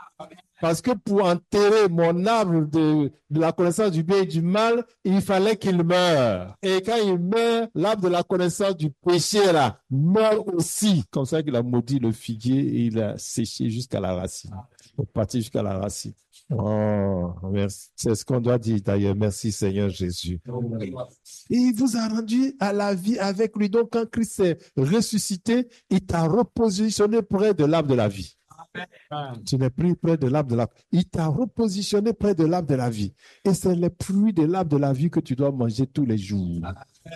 Parce que pour enterrer mon arbre de la connaissance du bien et du mal, il fallait qu'il meure. Et quand il meurt, l'arbre de la connaissance du péché là, meurt aussi. Comme ça qu'il a maudit le figuier et il a séché jusqu'à la racine. Il est parti jusqu'à la racine. Oh, merci. C'est ce qu'on doit dire d'ailleurs. Merci Seigneur Jésus. Et il vous a rendu à la vie avec lui. Donc quand Christ s'est ressuscité, il t'a repositionné près de l'arbre de la vie. Tu n'es plus près de l'arbre de la vie. Il t'a repositionné près de l'arbre de la vie. Et c'est les fruits de l'arbre de la vie que tu dois manger tous les jours.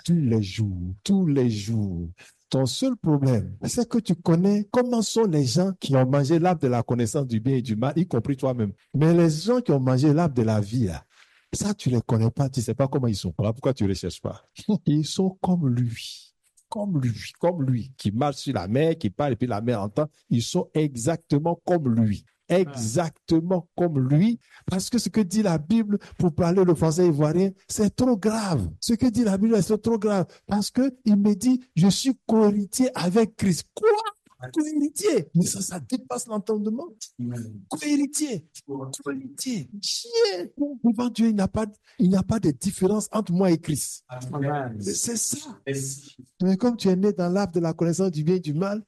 Tous les jours. Tous les jours. Ton seul problème, c'est que tu connais comment sont les gens qui ont mangé l'arbre de la connaissance du bien et du mal, y compris toi-même. Mais les gens qui ont mangé l'arbre de la vie, là, ça, tu ne les connais pas, tu ne sais pas comment ils sont. Voilà pourquoi tu ne les cherches pas. Ils sont comme lui. Comme lui, qui marche sur la mer, qui parle et puis la mer entend, ils sont exactement comme lui. exactement comme lui, parce que ce que dit la Bible, pour parler le français ivoirien, c'est trop grave. Ce que dit la Bible, c'est trop grave, parce que il me dit, je suis co-héritier avec Christ. Quoi? Co-héritier? Mais ça dépasse l'entendement. Co-héritier. Co-héritier. Chien. Devant Dieu, il n'y a pas de différence entre moi et Christ. C'est ça. Mais comme tu es né dans l'arbre de la connaissance du bien et du mal,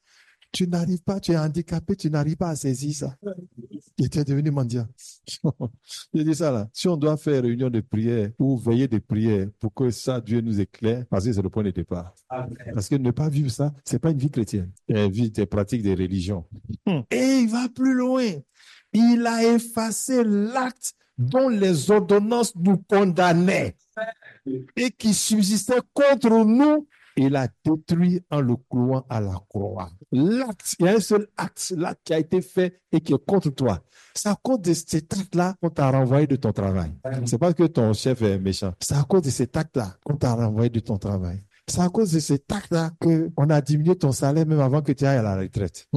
tu n'arrives pas, tu es handicapé, tu n'arrives pas à saisir ça. Et tu es devenu mendiant. Je dis ça là. Si on doit faire réunion de prière ou veiller de prière pour que ça, Dieu nous éclaire, parce que c'est le point de départ. Parce que ne pas vivre ça, c'est pas une vie chrétienne. C'est une vie des pratiques des religions. Et il va plus loin. Il a effacé l'acte dont les ordonnances nous condamnaient et qui subsistait contre nous. Il a détruit en le clouant à la croix. L'acte, il y a un seul acte là qui a été fait et qui est contre toi. C'est à cause de cet acte-là qu'on t'a renvoyé de ton travail. C'est pas que ton chef est méchant. C'est à cause de cet acte-là qu'on t'a renvoyé de ton travail. C'est à cause de cet acte-là qu'on a diminué ton salaire même avant que tu ailles à la retraite.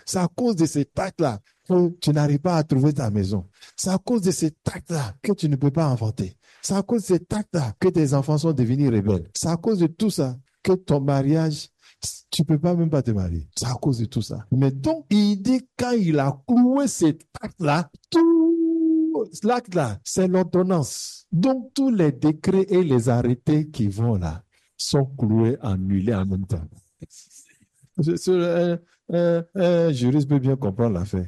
C'est à cause de cet acte-là que tu n'arrives pas à trouver ta maison. C'est à cause de cet acte-là que tu ne peux pas inventer. C'est à cause de cet acte-là que tes enfants sont devenus rebelles. C'est à cause de tout ça que ton mariage, tu ne peux pas même pas te marier. C'est à cause de tout ça. Mais donc, il dit quand il a cloué cet acte-là, tout l'acte-là, c'est l'ordonnance. Donc, tous les décrets et les arrêtés qui vont là sont cloués, annulés en même temps. Un juriste peut bien comprendre l'affaire.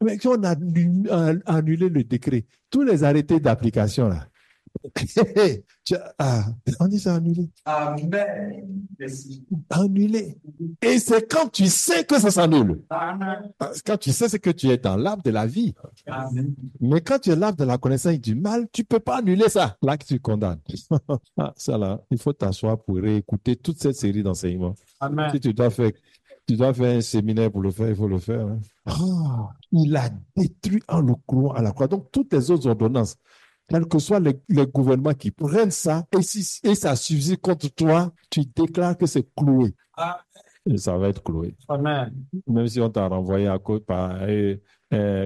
Mais si on a annulé le décret, tous les arrêtés d'application là, on dit ça annulé. Amen. Annulé. Et c'est quand tu sais que ça s'annule. Quand tu sais, c'est que tu es dans l'arbre de la vie. Amen. Mais quand tu es l'arbre de la connaissance du mal, tu ne peux pas annuler ça. Là que tu condamnes. Ça là, il faut t'asseoir pour réécouter toute cette série d'enseignements. Amen. Si tu dois faire un séminaire pour le faire, il faut le faire. Il a détruit en le clouant à la croix. Donc, toutes les autres ordonnances, quels que soient les gouvernements qui prennent ça, et ça subsiste contre toi, tu déclares que c'est cloué. Et ça va être cloué. Amen. Même si on t'a renvoyé à cause par,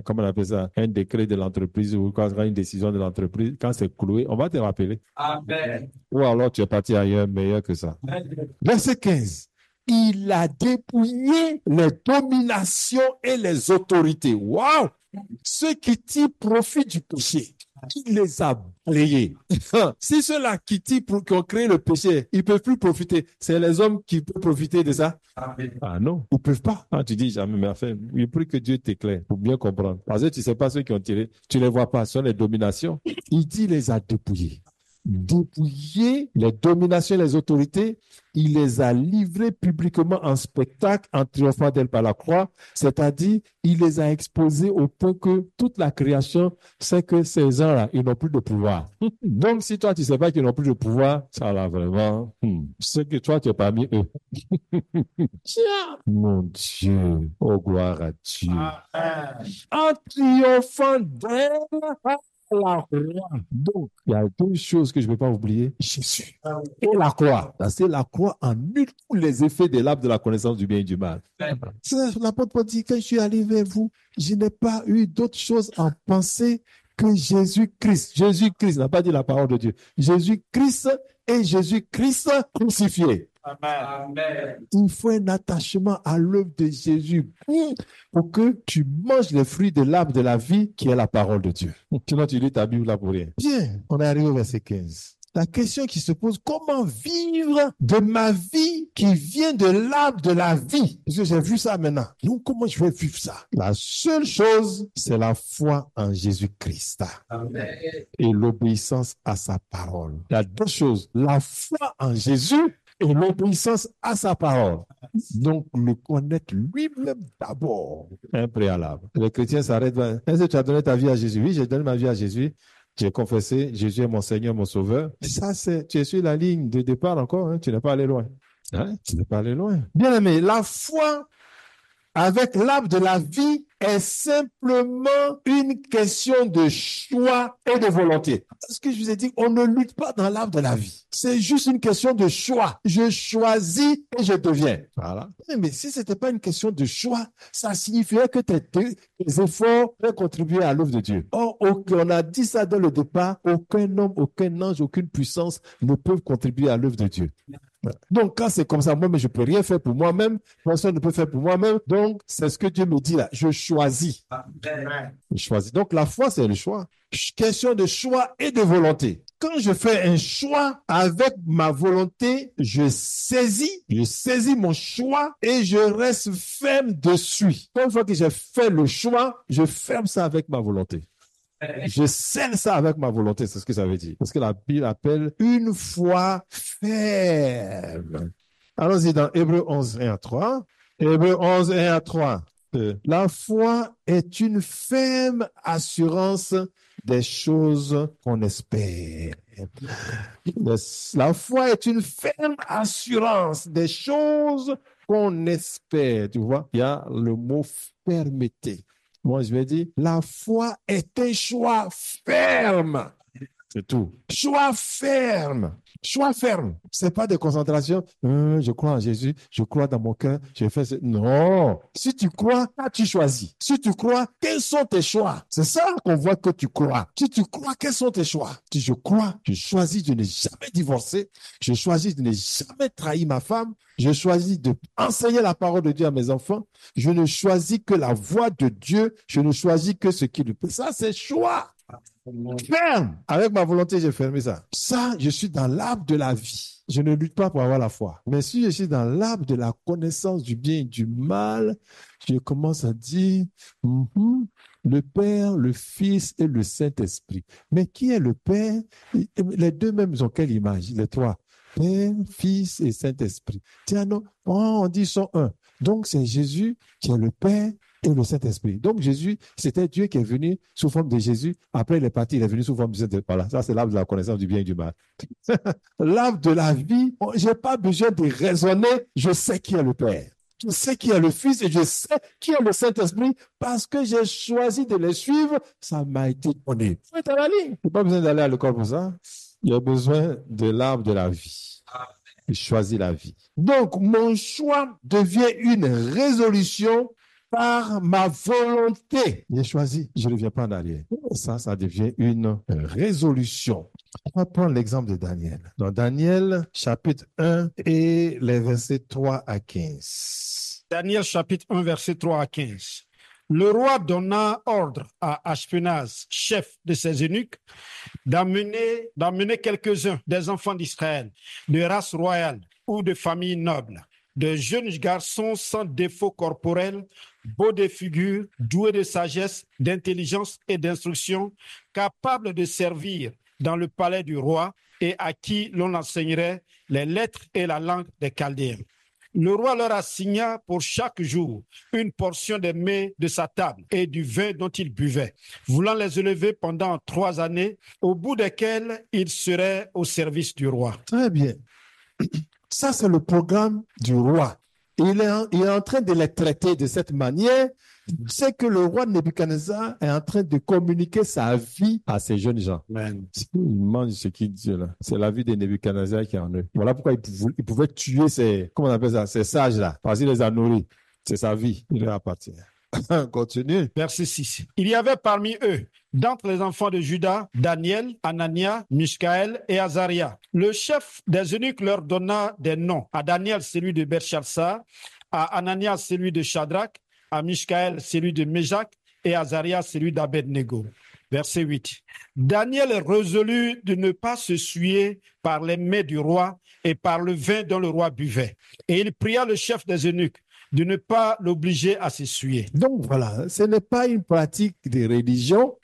comment on appelle ça, un décret de l'entreprise ou une décision de l'entreprise, quand c'est cloué, on va te rappeler. Amen. Ou alors tu es parti ailleurs meilleur que ça. Verset 15. Il a dépouillé les dominations et les autorités. Waouh! Ceux qui tirent profit du péché, il les a balayés. Si ceux-là qui ont créé le péché, ils ne peuvent plus profiter, c'est les hommes qui peuvent profiter de ça? Amen. Ah non, ils ne peuvent pas. Tu dis jamais, mais enfin, il prie que Dieu t'éclaire pour bien comprendre. Parce que tu ne sais pas ceux qui ont tiré, tu ne les vois pas, ce sont les dominations. Il dit il les a dépouillés. Dépouiller les dominations et les autorités, il les a livrés publiquement en spectacle en triomphant d'elle par la croix, c'est-à-dire il les a exposés au point que toute la création sait que ces gens-là, ils n'ont plus de pouvoir. Donc si toi tu ne sais pas qu'ils n'ont plus de pouvoir, ça là vraiment, c'est que toi tu es parmi eux. Mon Dieu, oh gloire à Dieu. En triomphant d'elle la croix. Donc, il y a deux choses que je ne vais pas oublier. Jésus et la croix. C'est la croix annule tous les effets de l'arbre de la connaissance du bien et du mal. L'apôtre Paul dit, quand je suis allé vers vous, je n'ai pas eu d'autre chose en penser que Jésus-Christ. Jésus-Christ n'a pas dit la parole de Dieu. Jésus-Christ et Jésus-Christ crucifié. Amen. Il faut un attachement à l'œuvre de Jésus pour que tu manges les fruits de l'arbre de la vie qui est la parole de Dieu. Sinon, tu lis ta Bible là pour rien. Bien, on est arrivé au verset 15. La question qui se pose, comment vivre de ma vie qui vient de l'arbre de la vie? Parce que j'ai vu ça maintenant. Donc, comment je vais vivre ça? La seule chose, c'est la foi en Jésus-Christ Amen. et l'obéissance à sa parole. Il y a deux choses. La foi en Jésus et l'obéissance à sa parole. Donc, le connaître lui-même d'abord, un préalable. Les chrétiens s'arrêtent. Est-ce que tu as donné ta vie à Jésus? Oui, j'ai donné ma vie à Jésus. J'ai confessé, Jésus est mon Seigneur, mon Sauveur. Ça, tu es sur la ligne de départ encore, tu n'es pas allé loin. Tu n'es pas allé loin. Bien aimé, la foi avec l'arbre de la vie est simplement une question de choix et de volonté. Parce que je vous ai dit, on ne lutte pas dans l'arbre de la vie. C'est juste une question de choix. Je choisis et je deviens. Voilà. Mais si ce n'était pas une question de choix, ça signifierait que tes efforts peuvent contribuer à l'œuvre de Dieu. Or, on a dit ça dès le départ, aucun homme, aucun ange, aucune puissance ne peut contribuer à l'œuvre de Dieu. Donc, quand c'est comme ça, moi, mais je ne peux rien faire pour moi-même, personne ne peut faire pour moi-même. Donc, c'est ce que Dieu me dit là. Je choisis. Je choisis. Donc, la foi, c'est le choix. Question de choix et de volonté. Quand je fais un choix avec ma volonté, je saisis mon choix et je reste ferme dessus. Une fois que j'ai fait le choix, je ferme ça avec ma volonté. Je scelle ça avec ma volonté, c'est ce que ça veut dire. Parce que la Bible appelle une foi ferme. Allons-y dans Hébreux 11, 1 à 3. Hébreux 11, 1 à 3. La foi est une ferme assurance des choses qu'on espère. La foi est une ferme assurance des choses qu'on espère. Tu vois, il y a le mot fermeté. Moi, je vais dire, la foi est un choix ferme. C'est tout. Choix ferme. Choix ferme. C'est pas de concentration. Je crois en Jésus, je crois dans mon cœur, je fais ça. Non. Si tu crois, tu choisis. Si tu crois, quels sont tes choix? C'est ça qu'on voit que tu crois. Si tu crois, quels sont tes choix? Si je crois, je choisis de ne jamais divorcer. Je choisis de ne jamais trahir ma femme. Je choisis de enseigner la parole de Dieu à mes enfants. Je ne choisis que la voix de Dieu. Je ne choisis que ce qui lui plaît. Ça, c'est choix. Ferme. Avec ma volonté, j'ai fermé ça. Ça, je suis dans l'arbre de la vie. Je ne lutte pas pour avoir la foi. Mais si je suis dans l'arbre de la connaissance du bien et du mal, je commence à dire le Père, le Fils et le Saint-Esprit. Mais qui est le Père? Les deux mêmes ont quelle image? Les trois. Père, Fils et Saint-Esprit. Tiens, non, on dit ils sont un. Donc, c'est Jésus qui est le Père et le Saint-Esprit. Donc, Jésus, c'était Dieu qui est venu sous forme de Jésus. Après, il est parti, il est venu sous forme de Saint-Esprit. Voilà, ça, c'est l'arbre de la connaissance du bien et du mal. L'arbre de la vie, je n'ai pas besoin de raisonner, je sais qui est le Père. Je sais qui est le Fils et je sais qui est le Saint-Esprit parce que j'ai choisi de les suivre. Ça m'a été donné. Je n'ai pas besoin d'aller à l'école pour ça. Il y a besoin de l'arbre de la vie. Je choisis la vie. Donc, mon choix devient une résolution par ma volonté. J'ai choisi, je ne reviens pas en arrière. Ça devient une résolution. On va prendre l'exemple de Daniel. Dans Daniel, chapitre 1 et les versets 3 à 15. Daniel chapitre 1, verset 3 à 15. Le roi donna ordre à Ashpenaz, chef de ses eunuques, d'amener quelques-uns des enfants d'Israël, de race royale ou de famille noble, de jeunes garçons sans défaut corporel, beaux de figure, doués de sagesse, d'intelligence et d'instruction, capables de servir dans le palais du roi et à qui l'on enseignerait les lettres et la langue des Chaldéens. Le roi leur assigna pour chaque jour une portion des mets de sa table et du vin dont ils buvaient, voulant les élever pendant 3 années, au bout desquelles ils seraient au service du roi. Très bien. Ça, c'est le programme du roi. Il est en train de les traiter de cette manière. C'est que le roi Nebuchadnezzar est en train de communiquer sa vie à ces jeunes gens. Amen. Ils mangent ce qu'il dit là. C'est la vie de Nebuchadnezzar qui est en eux. Voilà pourquoi il pouvait tuer ces, comment on appelle ça, ces sages-là. Parce qu'il les a nourris. C'est sa vie. Il leur appartient. Continue. Verset 6. Il y avait parmi eux, d'entre les enfants de Juda, Daniel, Anania, Mishkaël et Azaria. Le chef des eunuques leur donna des noms. À Daniel, celui de Belchassar, à Anania, celui de Shadrach, à Mishkaël, celui de Méjach, et à Azaria, celui d'Abednego. Verset 8. Daniel résolut de ne pas se souiller par les mets du roi et par le vin dont le roi buvait. Et il pria le chef des eunuques de ne pas l'obliger à s'essuyer. Donc voilà, ce n'est pas une pratique de religion.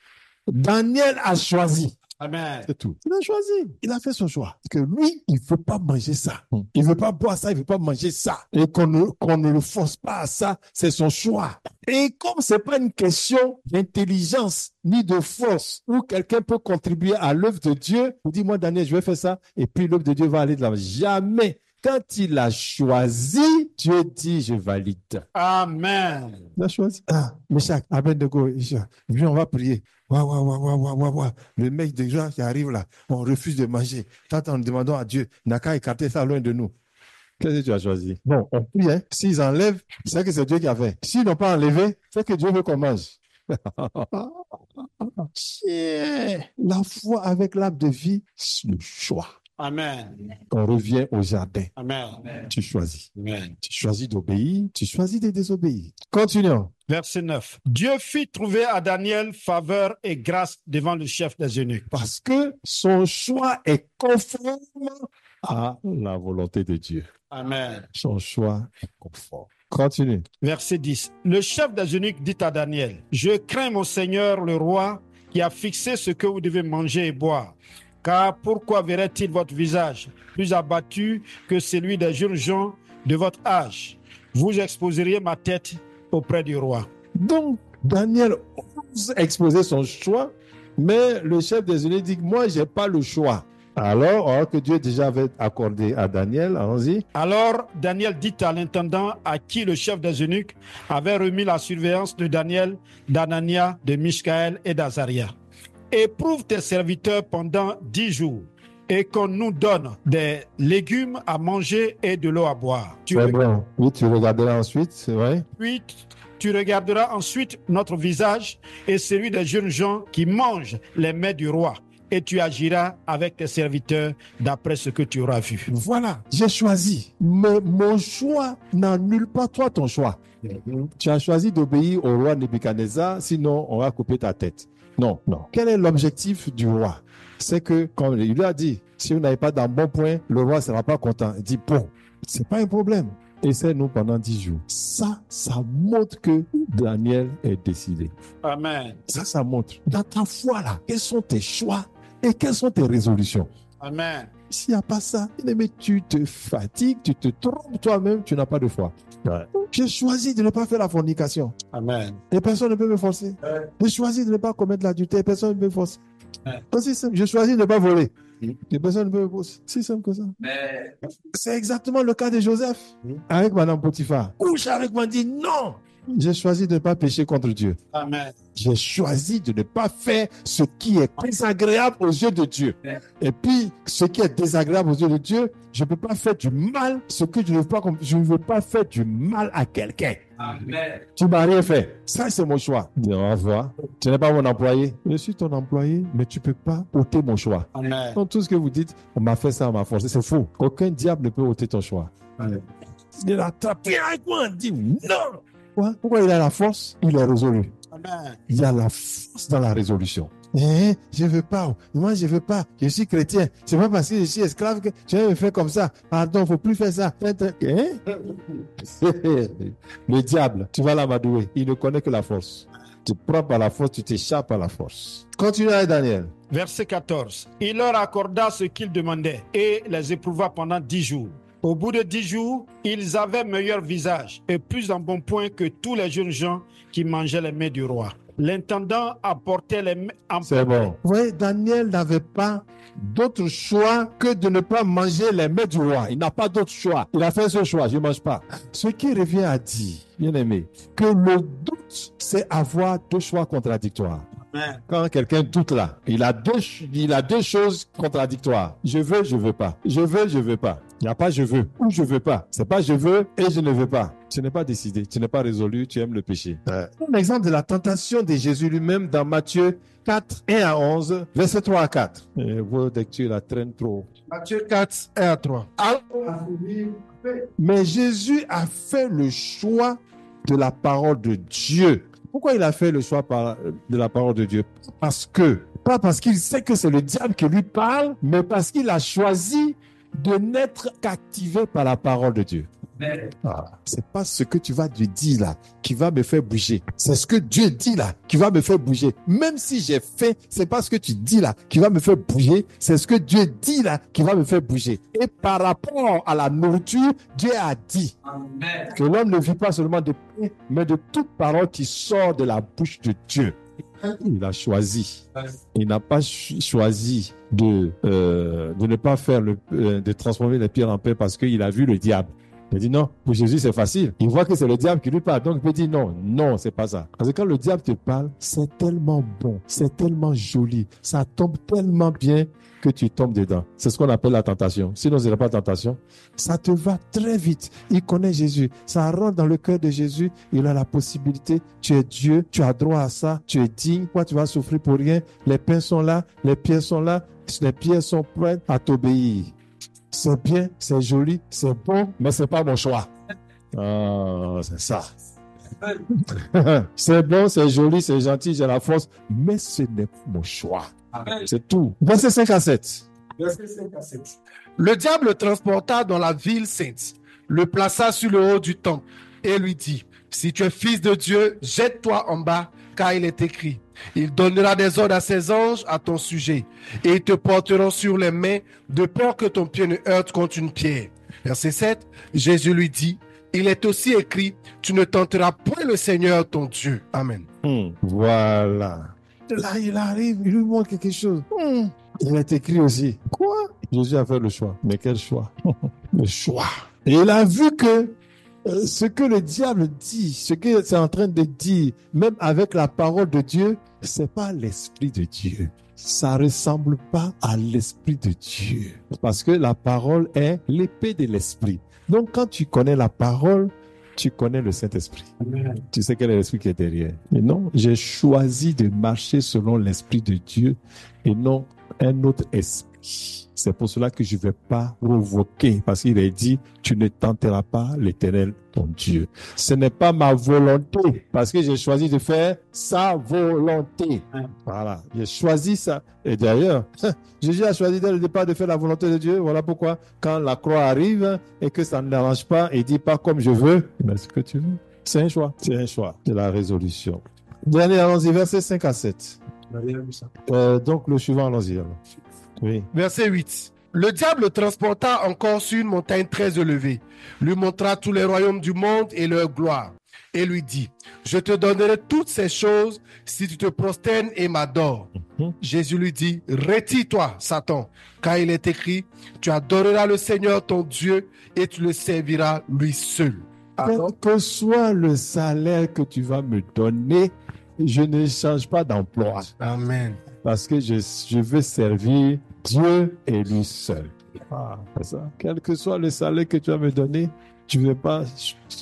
Daniel a choisi. Amen. C'est tout. Il a choisi. Il a fait son choix. Parce que lui, il ne veut pas manger ça. Il ne veut pas boire ça, il ne veut pas manger ça. Et qu'on ne le force pas à ça, c'est son choix. Et comme ce n'est pas une question d'intelligence ni de force où quelqu'un peut contribuer à l'œuvre de Dieu, il dit, moi, Daniel, je vais faire ça, et puis l'œuvre de Dieu va aller de l'avant. Jamais. Quand il a choisi, Dieu dit, je valide. Amen. Il a choisi. Ah, Meshach, Abednego, viens, on va prier. Waouh. Le mec déjà qui arrive là, on refuse de manger. Tant en demandant à Dieu, n'a qu'à écarter ça loin de nous. Qu'est-ce que tu as choisi? Bon, on prie, hein. S'ils enlèvent, c'est que c'est Dieu qui a fait. S'ils n'ont pas enlevé, c'est que Dieu veut qu'on mange. La foi avec l'arbre de vie, c'est le choix. Amen. On revient au jardin. Amen. Tu choisis. Amen. Tu choisis d'obéir, tu choisis de désobéir. Continuons. Verset 9. Dieu fit trouver à Daniel faveur et grâce devant le chef des eunuques. Parce que son choix est conforme à la volonté de Dieu. Amen. Son choix est conforme. Continue. Verset 10. Le chef des eunuques dit à Daniel, je crains mon Seigneur le roi qui a fixé ce que vous devez manger et boire. Car pourquoi verrait-il votre visage plus abattu que celui des jeunes gens de votre âge? Vous exposeriez ma tête auprès du roi. Donc, Daniel ose exposer son choix, mais le chef des eunuques dit, moi, je n'ai pas le choix. Alors que Dieu déjà avait accordé à Daniel, allons-y. Alors Daniel dit à l'intendant à qui le chef des eunuques avait remis la surveillance de Daniel, d'Anania, de Michaël et d'Azaria. Éprouve tes serviteurs pendant 10 jours et qu'on nous donne des légumes à manger et de l'eau à boire. C'est bon. Oui, tu regarderas ensuite, c'est vrai. Puis tu regarderas ensuite notre visage et celui des jeunes gens qui mangent les mets du roi. Et tu agiras avec tes serviteurs d'après ce que tu auras vu. Voilà, j'ai choisi. Mais mon choix n'annule pas toi ton choix. Tu as choisi d'obéir au roi Nebuchadnezzar, sinon on va couper ta tête. Non. Quel est l'objectif du roi? C'est que, comme il lui a dit, si vous n'avez pas d'un bon point, le roi ne sera pas content. Il dit, bon, c'est pas un problème. Essaie-nous pendant 10 jours. Ça montre que Daniel est décidé. Amen. Ça montre. Dans ta foi là, quels sont tes choix et quelles sont tes résolutions? Amen. S'il n'y a pas ça, mais tu te fatigues, tu te trompes toi-même, tu n'as pas de foi. Ouais. J'ai choisi de ne pas faire la fornication. Amen. Et personne ne peut me forcer. J'ai choisi de ne pas commettre l'adultère. Personne ne peut me forcer. C'est simple. J'ai choisi de ne pas voler. Et personne ne peut me forcer. C'est simple que ça. C'est exactement le cas de Joseph avec Madame Potiphar. Couche avec moi, dit non. J'ai choisi de ne pas pécher contre Dieu. Amen. J'ai choisi de ne pas faire ce qui est désagréable aux yeux de Dieu. Et puis, ce qui est désagréable aux yeux de Dieu, je ne peux pas faire du mal, ce que je ne veux pas faire du mal à quelqu'un. Amen. Tu ne m'as rien fait. Ça, c'est mon choix. Au revoir. Tu n'es pas mon employé. Je suis ton employé, mais tu ne peux pas ôter mon choix. Amen. Donc, tout ce que vous dites, on m'a fait ça, on m'a forcé, c'est faux. Aucun diable ne peut ôter ton choix. Il attrape directement, il dit non. Pourquoi il a la force? Il est résolu. Amen. Il y a la force dans la résolution. Je ne veux pas. Moi, je ne veux pas. Je suis chrétien. C'est pas parce que je suis esclave que je vais me faire comme ça. Pardon, il ne faut plus faire ça. Le diable, tu vas l'amadouer. Il ne connaît que la force. Tu prends par la force, tu t'échappes à la force. Continue avec Daniel. Verset 14. Il leur accorda ce qu'ils demandaient et les éprouva pendant 10 jours. Au bout de 10 jours, ils avaient meilleur visage et plus en bon point que tous les jeunes gens qui mangeaient les mets du roi. L'intendant apportait les mets. C'est bon. Vous voyez, Daniel n'avait pas d'autre choix que de ne pas manger les mets du roi. Il n'a pas d'autre choix. Il a fait ce choix, je ne mange pas. Ce qui revient à dire, bien aimé, que le doute, c'est avoir deux choix contradictoires. Amen. Quand quelqu'un doute là, il a deux choses contradictoires. Je veux, je veux pas. Je veux, je veux pas. Il n'y a pas je veux ou je veux pas. C'est pas je veux et je ne veux pas. Tu n'es pas décidé, tu n'es pas résolu, tu aimes le péché. Un exemple de la tentation de Jésus lui-même dans Matthieu 4, 1 à 11, verset 3 à 4. Vos lectures la traînent trop. Matthieu 4, 1 à 3. Mais Jésus a fait le choix de la parole de Dieu. Pourquoi il a fait le choix de la parole de Dieu? Pas parce qu'il sait que c'est le diable qui lui parle, mais parce qu'il a choisi de n'être captivé par la parole de Dieu. C'est pas ce que tu vas te dire là qui va me faire bouger. C'est ce que Dieu dit là qui va me faire bouger. Même si j'ai faim, c'est pas ce que tu dis là qui va me faire bouger. C'est ce que Dieu dit là qui va me faire bouger. Et par rapport à la nourriture, Dieu a dit Amen. que l'homme ne vit pas seulement de pain, mais de toute parole qui sort de la bouche de Dieu. Il a choisi. Il n'a pas choisi de ne pas faire de transformer les pierres en pain parce qu'il a vu le diable. Il dit non, pour Jésus c'est facile. Il voit que c'est le diable qui lui parle, donc il peut dire non, non, c'est pas ça. Parce que quand le diable te parle, c'est tellement bon, c'est tellement joli, ça tombe tellement bien que tu tombes dedans. C'est ce qu'on appelle la tentation. Sinon, ce n'est pas tentation. Ça te va très vite. Il connaît Jésus. Ça rentre dans le cœur de Jésus. Il a la possibilité. Tu es Dieu. Tu as droit à ça. Tu es digne. Toi, tu vas souffrir pour rien. Les pains sont là. Les pierres sont là. Les pierres sont prêtes à t'obéir. C'est bien, c'est joli, c'est bon, mais c'est pas mon choix. Ah, c'est ça. C'est bon, c'est joli, c'est gentil, j'ai la force, mais ce n'est pas mon choix. C'est tout. Verset 5 à 7. Verset 5 à 7. Le diable le transporta dans la ville sainte, le plaça sur le haut du temple et lui dit, si tu es fils de Dieu, jette-toi en bas, car il est écrit, il donnera des ordres à ses anges à ton sujet, et ils te porteront sur les mains, de peur que ton pied ne heurte contre une pierre. Verset 7, Jésus lui dit, il est aussi écrit, tu ne tenteras point le Seigneur ton Dieu. Amen. Voilà. Là, il arrive, il lui montre quelque chose. Il est écrit aussi. Quoi? Jésus a fait le choix. Mais quel choix? Le choix. Et il a vu que ce que le diable dit, ce que c'est en train de dire, même avec la parole de Dieu, c'est pas l'esprit de Dieu. Ça ressemble pas à l'esprit de Dieu. Parce que la parole est l'épée de l'esprit. Donc, quand tu connais la parole, tu connais le Saint-Esprit. Tu sais quel est l'esprit qui est derrière. Et non, j'ai choisi de marcher selon l'esprit de Dieu et non un autre esprit. C'est pour cela que je ne vais pas provoquer, parce qu'il est dit, tu ne tenteras pas l'Éternel, ton Dieu. Ce n'est pas ma volonté, parce que j'ai choisi de faire sa volonté. Voilà, j'ai choisi ça. Et d'ailleurs, Jésus a choisi dès le départ de faire la volonté de Dieu. Voilà pourquoi, quand la croix arrive et que ça ne l'arrange pas, il dit pas comme je veux, mais ce que tu veux. C'est un choix. C'est un choix. C'est la résolution. Dernier, allons-y, verset 5 à 7. Donc, le suivant, allons-y. Oui. Verset 8. Le diable le transporta encore sur une montagne très élevée, lui montra tous les royaumes du monde et leur gloire, et lui dit, je te donnerai toutes ces choses si tu te prosternes et m'adores. Jésus lui dit, retire-toi, Satan, car il est écrit, tu adoreras le Seigneur ton Dieu et tu le serviras lui seul. Quel que soit le salaire que tu vas me donner, je ne change pas d'emploi. Amen. Parce que je veux servir Dieu et lui seul. C'est ça. Quel que soit le salaire que tu vas me donner, tu ne veux pas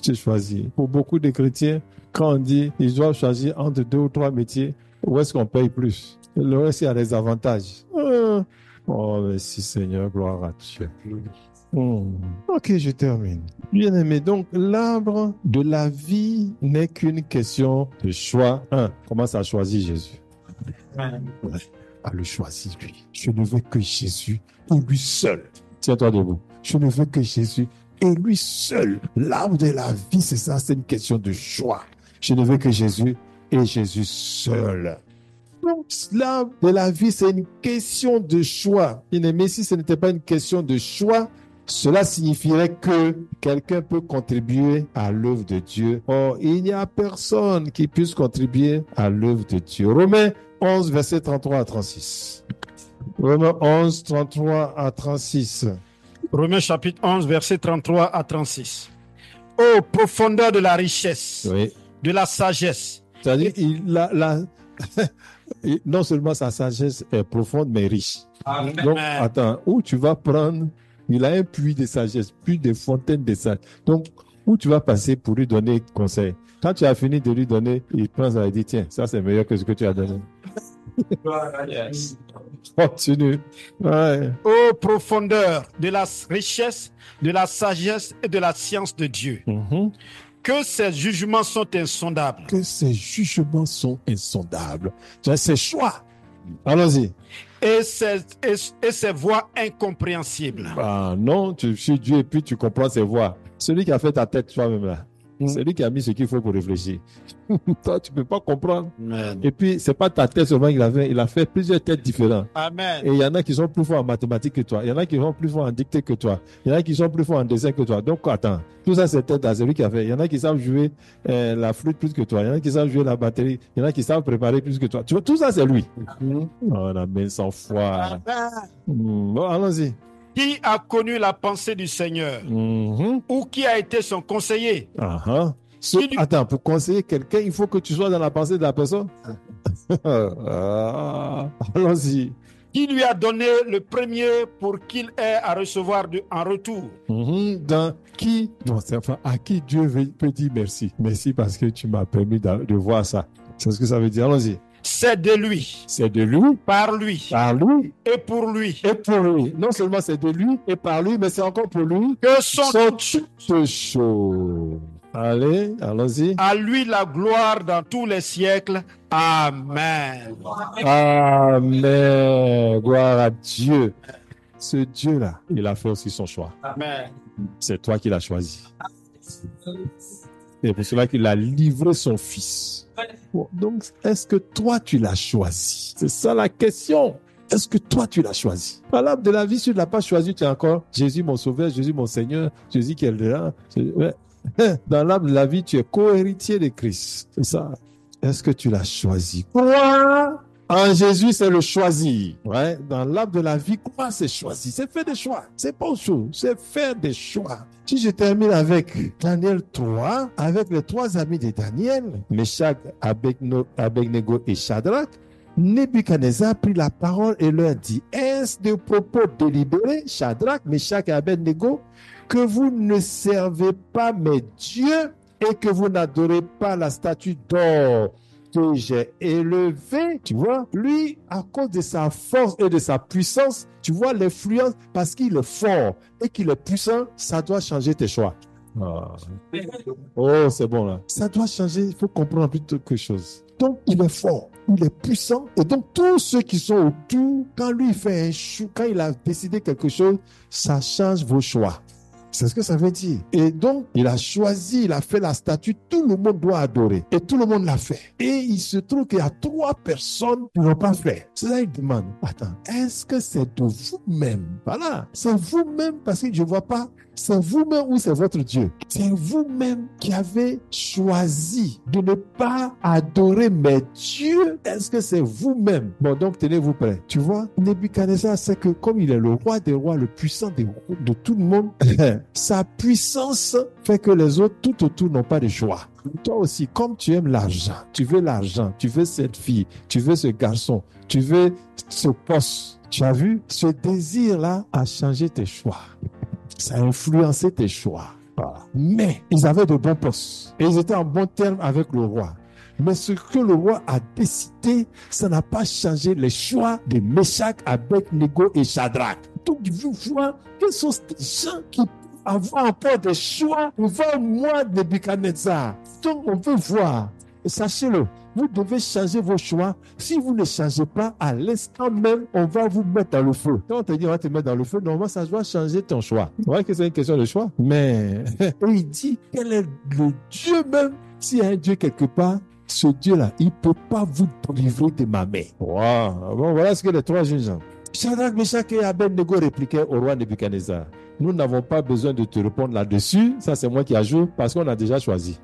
te choisir. Pour beaucoup de chrétiens, quand on dit ils doivent choisir entre 2 ou 3 métiers, où est-ce qu'on paye plus? Le reste, il y a des avantages. Oh, merci Seigneur, gloire à Dieu. Ok, je termine. Bien aimé, donc l'arbre de la vie n'est qu'une question de choix. Comment ça choisit Jésus? Ouais, à le choisir lui. Je ne veux que Jésus et lui seul. Tiens-toi debout. Je ne veux que Jésus et lui seul. L'arbre de la vie, c'est ça, c'est une question de choix. Je ne veux que Jésus et Jésus seul. Donc, l'arbre de la vie, c'est une question de choix. Mais si ce n'était pas une question de choix, cela signifierait que quelqu'un peut contribuer à l'œuvre de Dieu. Or, il n'y a personne qui puisse contribuer à l'œuvre de Dieu. Romains 11, verset 33 à 36. Romains 11, 33 à 36. Romains chapitre 11, verset 33 à 36. Ô profondeur de la richesse, Oui. de la sagesse. C'est-à-dire, non seulement sa sagesse est profonde, mais riche. Amen. Donc, attends, où tu vas prendre, il a un puits de sagesse, puits de fontaine de sagesse. Donc, où tu vas passer pour lui donner conseil? Quand tu as fini de lui donner, il prend ça et dit, tiens, ça c'est meilleur que ce que tu as donné. Yes. Continue. Ouais. Ô profondeur de la richesse, de la sagesse et de la science de Dieu. Que ses jugements sont insondables. Que ses jugements sont insondables. C'est ses choix. Allons-y. Et ses voies incompréhensibles. Ah non, tu suis Dieu et puis tu comprends ses voix. Celui qui a fait ta tête toi-même là, c'est lui qui a mis ce qu'il faut pour réfléchir. Toi, tu ne peux pas comprendre. Amen. Et puis, c'est pas ta tête seulement qu'il a fait, il a fait plusieurs têtes différentes. Amen. Et il y en a qui sont plus forts en mathématiques que toi. Il y en a qui sont plus forts en dictée que toi. Il y en a qui sont plus forts en dessin que toi. Donc, attends. Tout ça, c'est tête-là, c'est lui qui a fait. Il y en a qui savent jouer la flûte plus que toi. Il y en a qui savent jouer la batterie. Il y en a qui savent préparer plus que toi. Tu vois, tout ça, c'est lui. Oh, on a mis sans foi. Bon, allons-y. Qui a connu la pensée du Seigneur? Mhm. Ou qui a été son conseiller? Ah. Qui lui- Attends, pour conseiller quelqu'un, il faut que tu sois dans la pensée de la personne. Allons-y. Qui lui a donné le premier pour qu'il ait à recevoir en retour? Dans qui, non, c'est enfin, à qui Dieu peut dire merci. Merci parce que tu m'as permis de voir ça. C'est ce que ça veut dire. Allons-y. C'est de lui, C'est de lui, par lui par lui et pour lui et pour lui. Non seulement c'est de lui et par lui, mais c'est encore pour lui. que sont Toutes choses. Allez, allons-y. à lui la gloire dans tous les siècles. Amen. Amen. Gloire à Dieu. Ce Dieu-là, il a fait aussi son choix. Amen. C'est toi qui l'as choisi. C'est pour cela qu'il a livré son fils. Bon, donc, est-ce que toi, tu l'as choisi? C'est ça la question. Est-ce que toi, tu l'as choisi? Dans l'arbre de la vie, si tu ne l'as pas choisi, tu es encore Jésus mon sauveur, Jésus mon Seigneur, Jésus qui est là. Dans l'arbre de la vie, tu es co-héritier de Christ. C'est ça. Est-ce que tu l'as choisi? Croire en Jésus, c'est le choisi. Ouais. Dans l'arbre de la vie, croire, c'est choisi. C'est faire des choix. C'est pas autre chose. C'est faire des choix. Si je termine avec Daniel 3, avec les trois amis de Daniel, Meshach, Abednego et Shadrach, Nebuchadnezzar prit la parole et leur dit: est-ce de propos délibérés, Shadrach, Meshach et Abednego, que vous ne servez pas mes dieux et que vous n'adorez pas la statue d'or que j'ai élevée? Tu vois, lui, à cause de sa force et de sa puissance, tu vois l'influence, parce qu'il est fort et qu'il est puissant, ça doit changer tes choix. Oh, c'est bon là. Ça doit changer, il faut comprendre plus quelque chose. Donc, il est fort, il est puissant. Et donc, tous ceux qui sont autour, quand lui fait un choix, quand il a décidé quelque chose, ça change vos choix. C'est ce que ça veut dire. Et donc, il a choisi, il a fait la statue, tout le monde doit adorer. Et tout le monde l'a fait. Et il se trouve qu'il y a 3 personnes qui ne l'ont pas fait. C'est ça, il demande, attends, est-ce que c'est de vous-même? Voilà, c'est vous-même, parce que je ne vois pas. C'est vous-même ou c'est votre Dieu? C'est vous-même qui avez choisi de ne pas adorer mes dieux. Est-ce que c'est vous-même? Bon, donc tenez-vous prêts. Tu vois, Nebuchadnezzar sait que comme il est le roi des rois, le puissant de tout le monde, sa puissance fait que les autres tout autour n'ont pas de choix. Toi aussi, comme tu aimes l'argent, tu veux cette fille, tu veux ce garçon, tu veux ce poste. Tu as vu, ce désir-là a changé tes choix. Ça a influencé tes choix. Voilà. Mais ils avaient de bons postes et ils étaient en bon terme avec le roi. Mais ce que le roi a décidé, ça n'a pas changé les choix de Meshach, Abednego et Shadrach. Donc, vous voyez, quels sont ces gens qui peuvent avoir encore des choix devant moi, Nebuchadnezzar? Donc, on peut voir, et sachez-le, vous devez changer vos choix. Si vous ne changez pas, à l'instant même, on va vous mettre dans le feu. Quand on te dit on va te mettre dans le feu, normalement, ça doit changer ton choix. Vous voyez que c'est une question de choix. Mais il dit, quel est le Dieu même? S'il y a un Dieu quelque part, ce Dieu-là, il ne peut pas vous délivrer de ma main. Wow. Bon, voilà ce que les 3 jeunes gens. Shadrach, Meshach et Abednego répliquaient au roi Nebuchadnezzar: nous n'avons pas besoin de te répondre là-dessus. Ça, c'est moi qui ajoute parce qu'on a déjà choisi.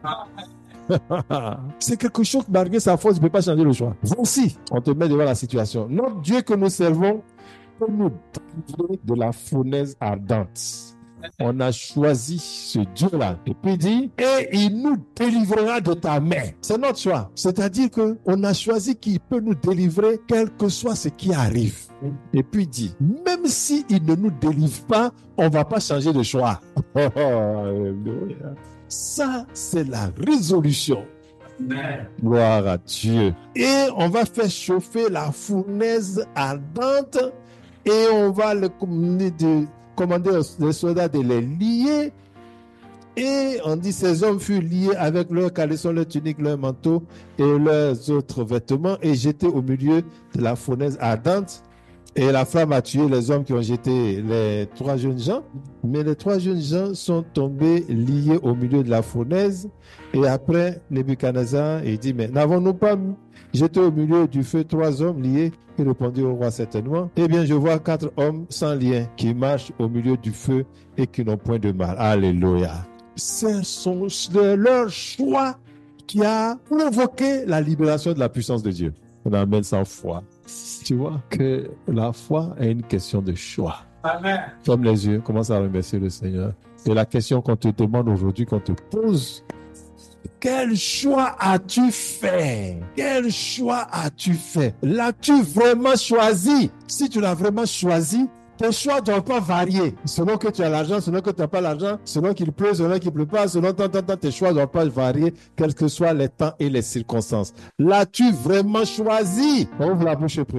C'est quelque chose que malgré sa force, il ne peut pas changer le choix. Voici, on te met devant la situation. Notre Dieu que nous servons peut nous délivrer de la fournaise ardente. On a choisi ce Dieu-là. Et puis il dit, et il nous délivrera de ta main. C'est notre choix. C'est-à-dire qu'on a choisi qu'il peut nous délivrer quel que soit ce qui arrive. Et puis il dit, même s'il ne nous délivre pas, on ne va pas changer de choix. Alléluia. Ça, c'est la résolution. Amen. Gloire à Dieu. Et on va faire chauffer la fournaise ardente et on va commander les soldats de les lier. Et on dit, ces hommes furent liés avec leurs caleçons, leurs tuniques, leurs manteaux et leurs autres vêtements et jetés au milieu de la fournaise ardente. Et la flamme a tué les hommes qui ont jeté les 3 jeunes gens. Mais les 3 jeunes gens sont tombés liés au milieu de la fournaise. Et après, Nebuchadnezzar, il dit, mais n'avons-nous pas jeté au milieu du feu 3 hommes liés? Il répondit au roi, certainement. Eh bien, je vois 4 hommes sans lien qui marchent au milieu du feu et qui n'ont point de mal. Alléluia. Ce sont leur choix qui a provoqué la libération de la puissance de Dieu. On amène sans foi. Tu vois que la foi est une question de choix. Amen. Ferme les yeux, commence à remercier le Seigneur. Et la question qu'on te demande aujourd'hui, qu'on te pose, quel choix as-tu fait? Quel choix as-tu fait? L'as-tu vraiment choisi? Si tu l'as vraiment choisi, tes choix ne doivent pas varier. Selon que tu as l'argent, selon que tu n'as pas l'argent, selon qu'il pleut, selon qu'il ne pleut pas, selon tes choix ne doivent pas varier, quels que soient les temps et les circonstances. L'as-tu vraiment choisi? Ouvre la bouche et prie.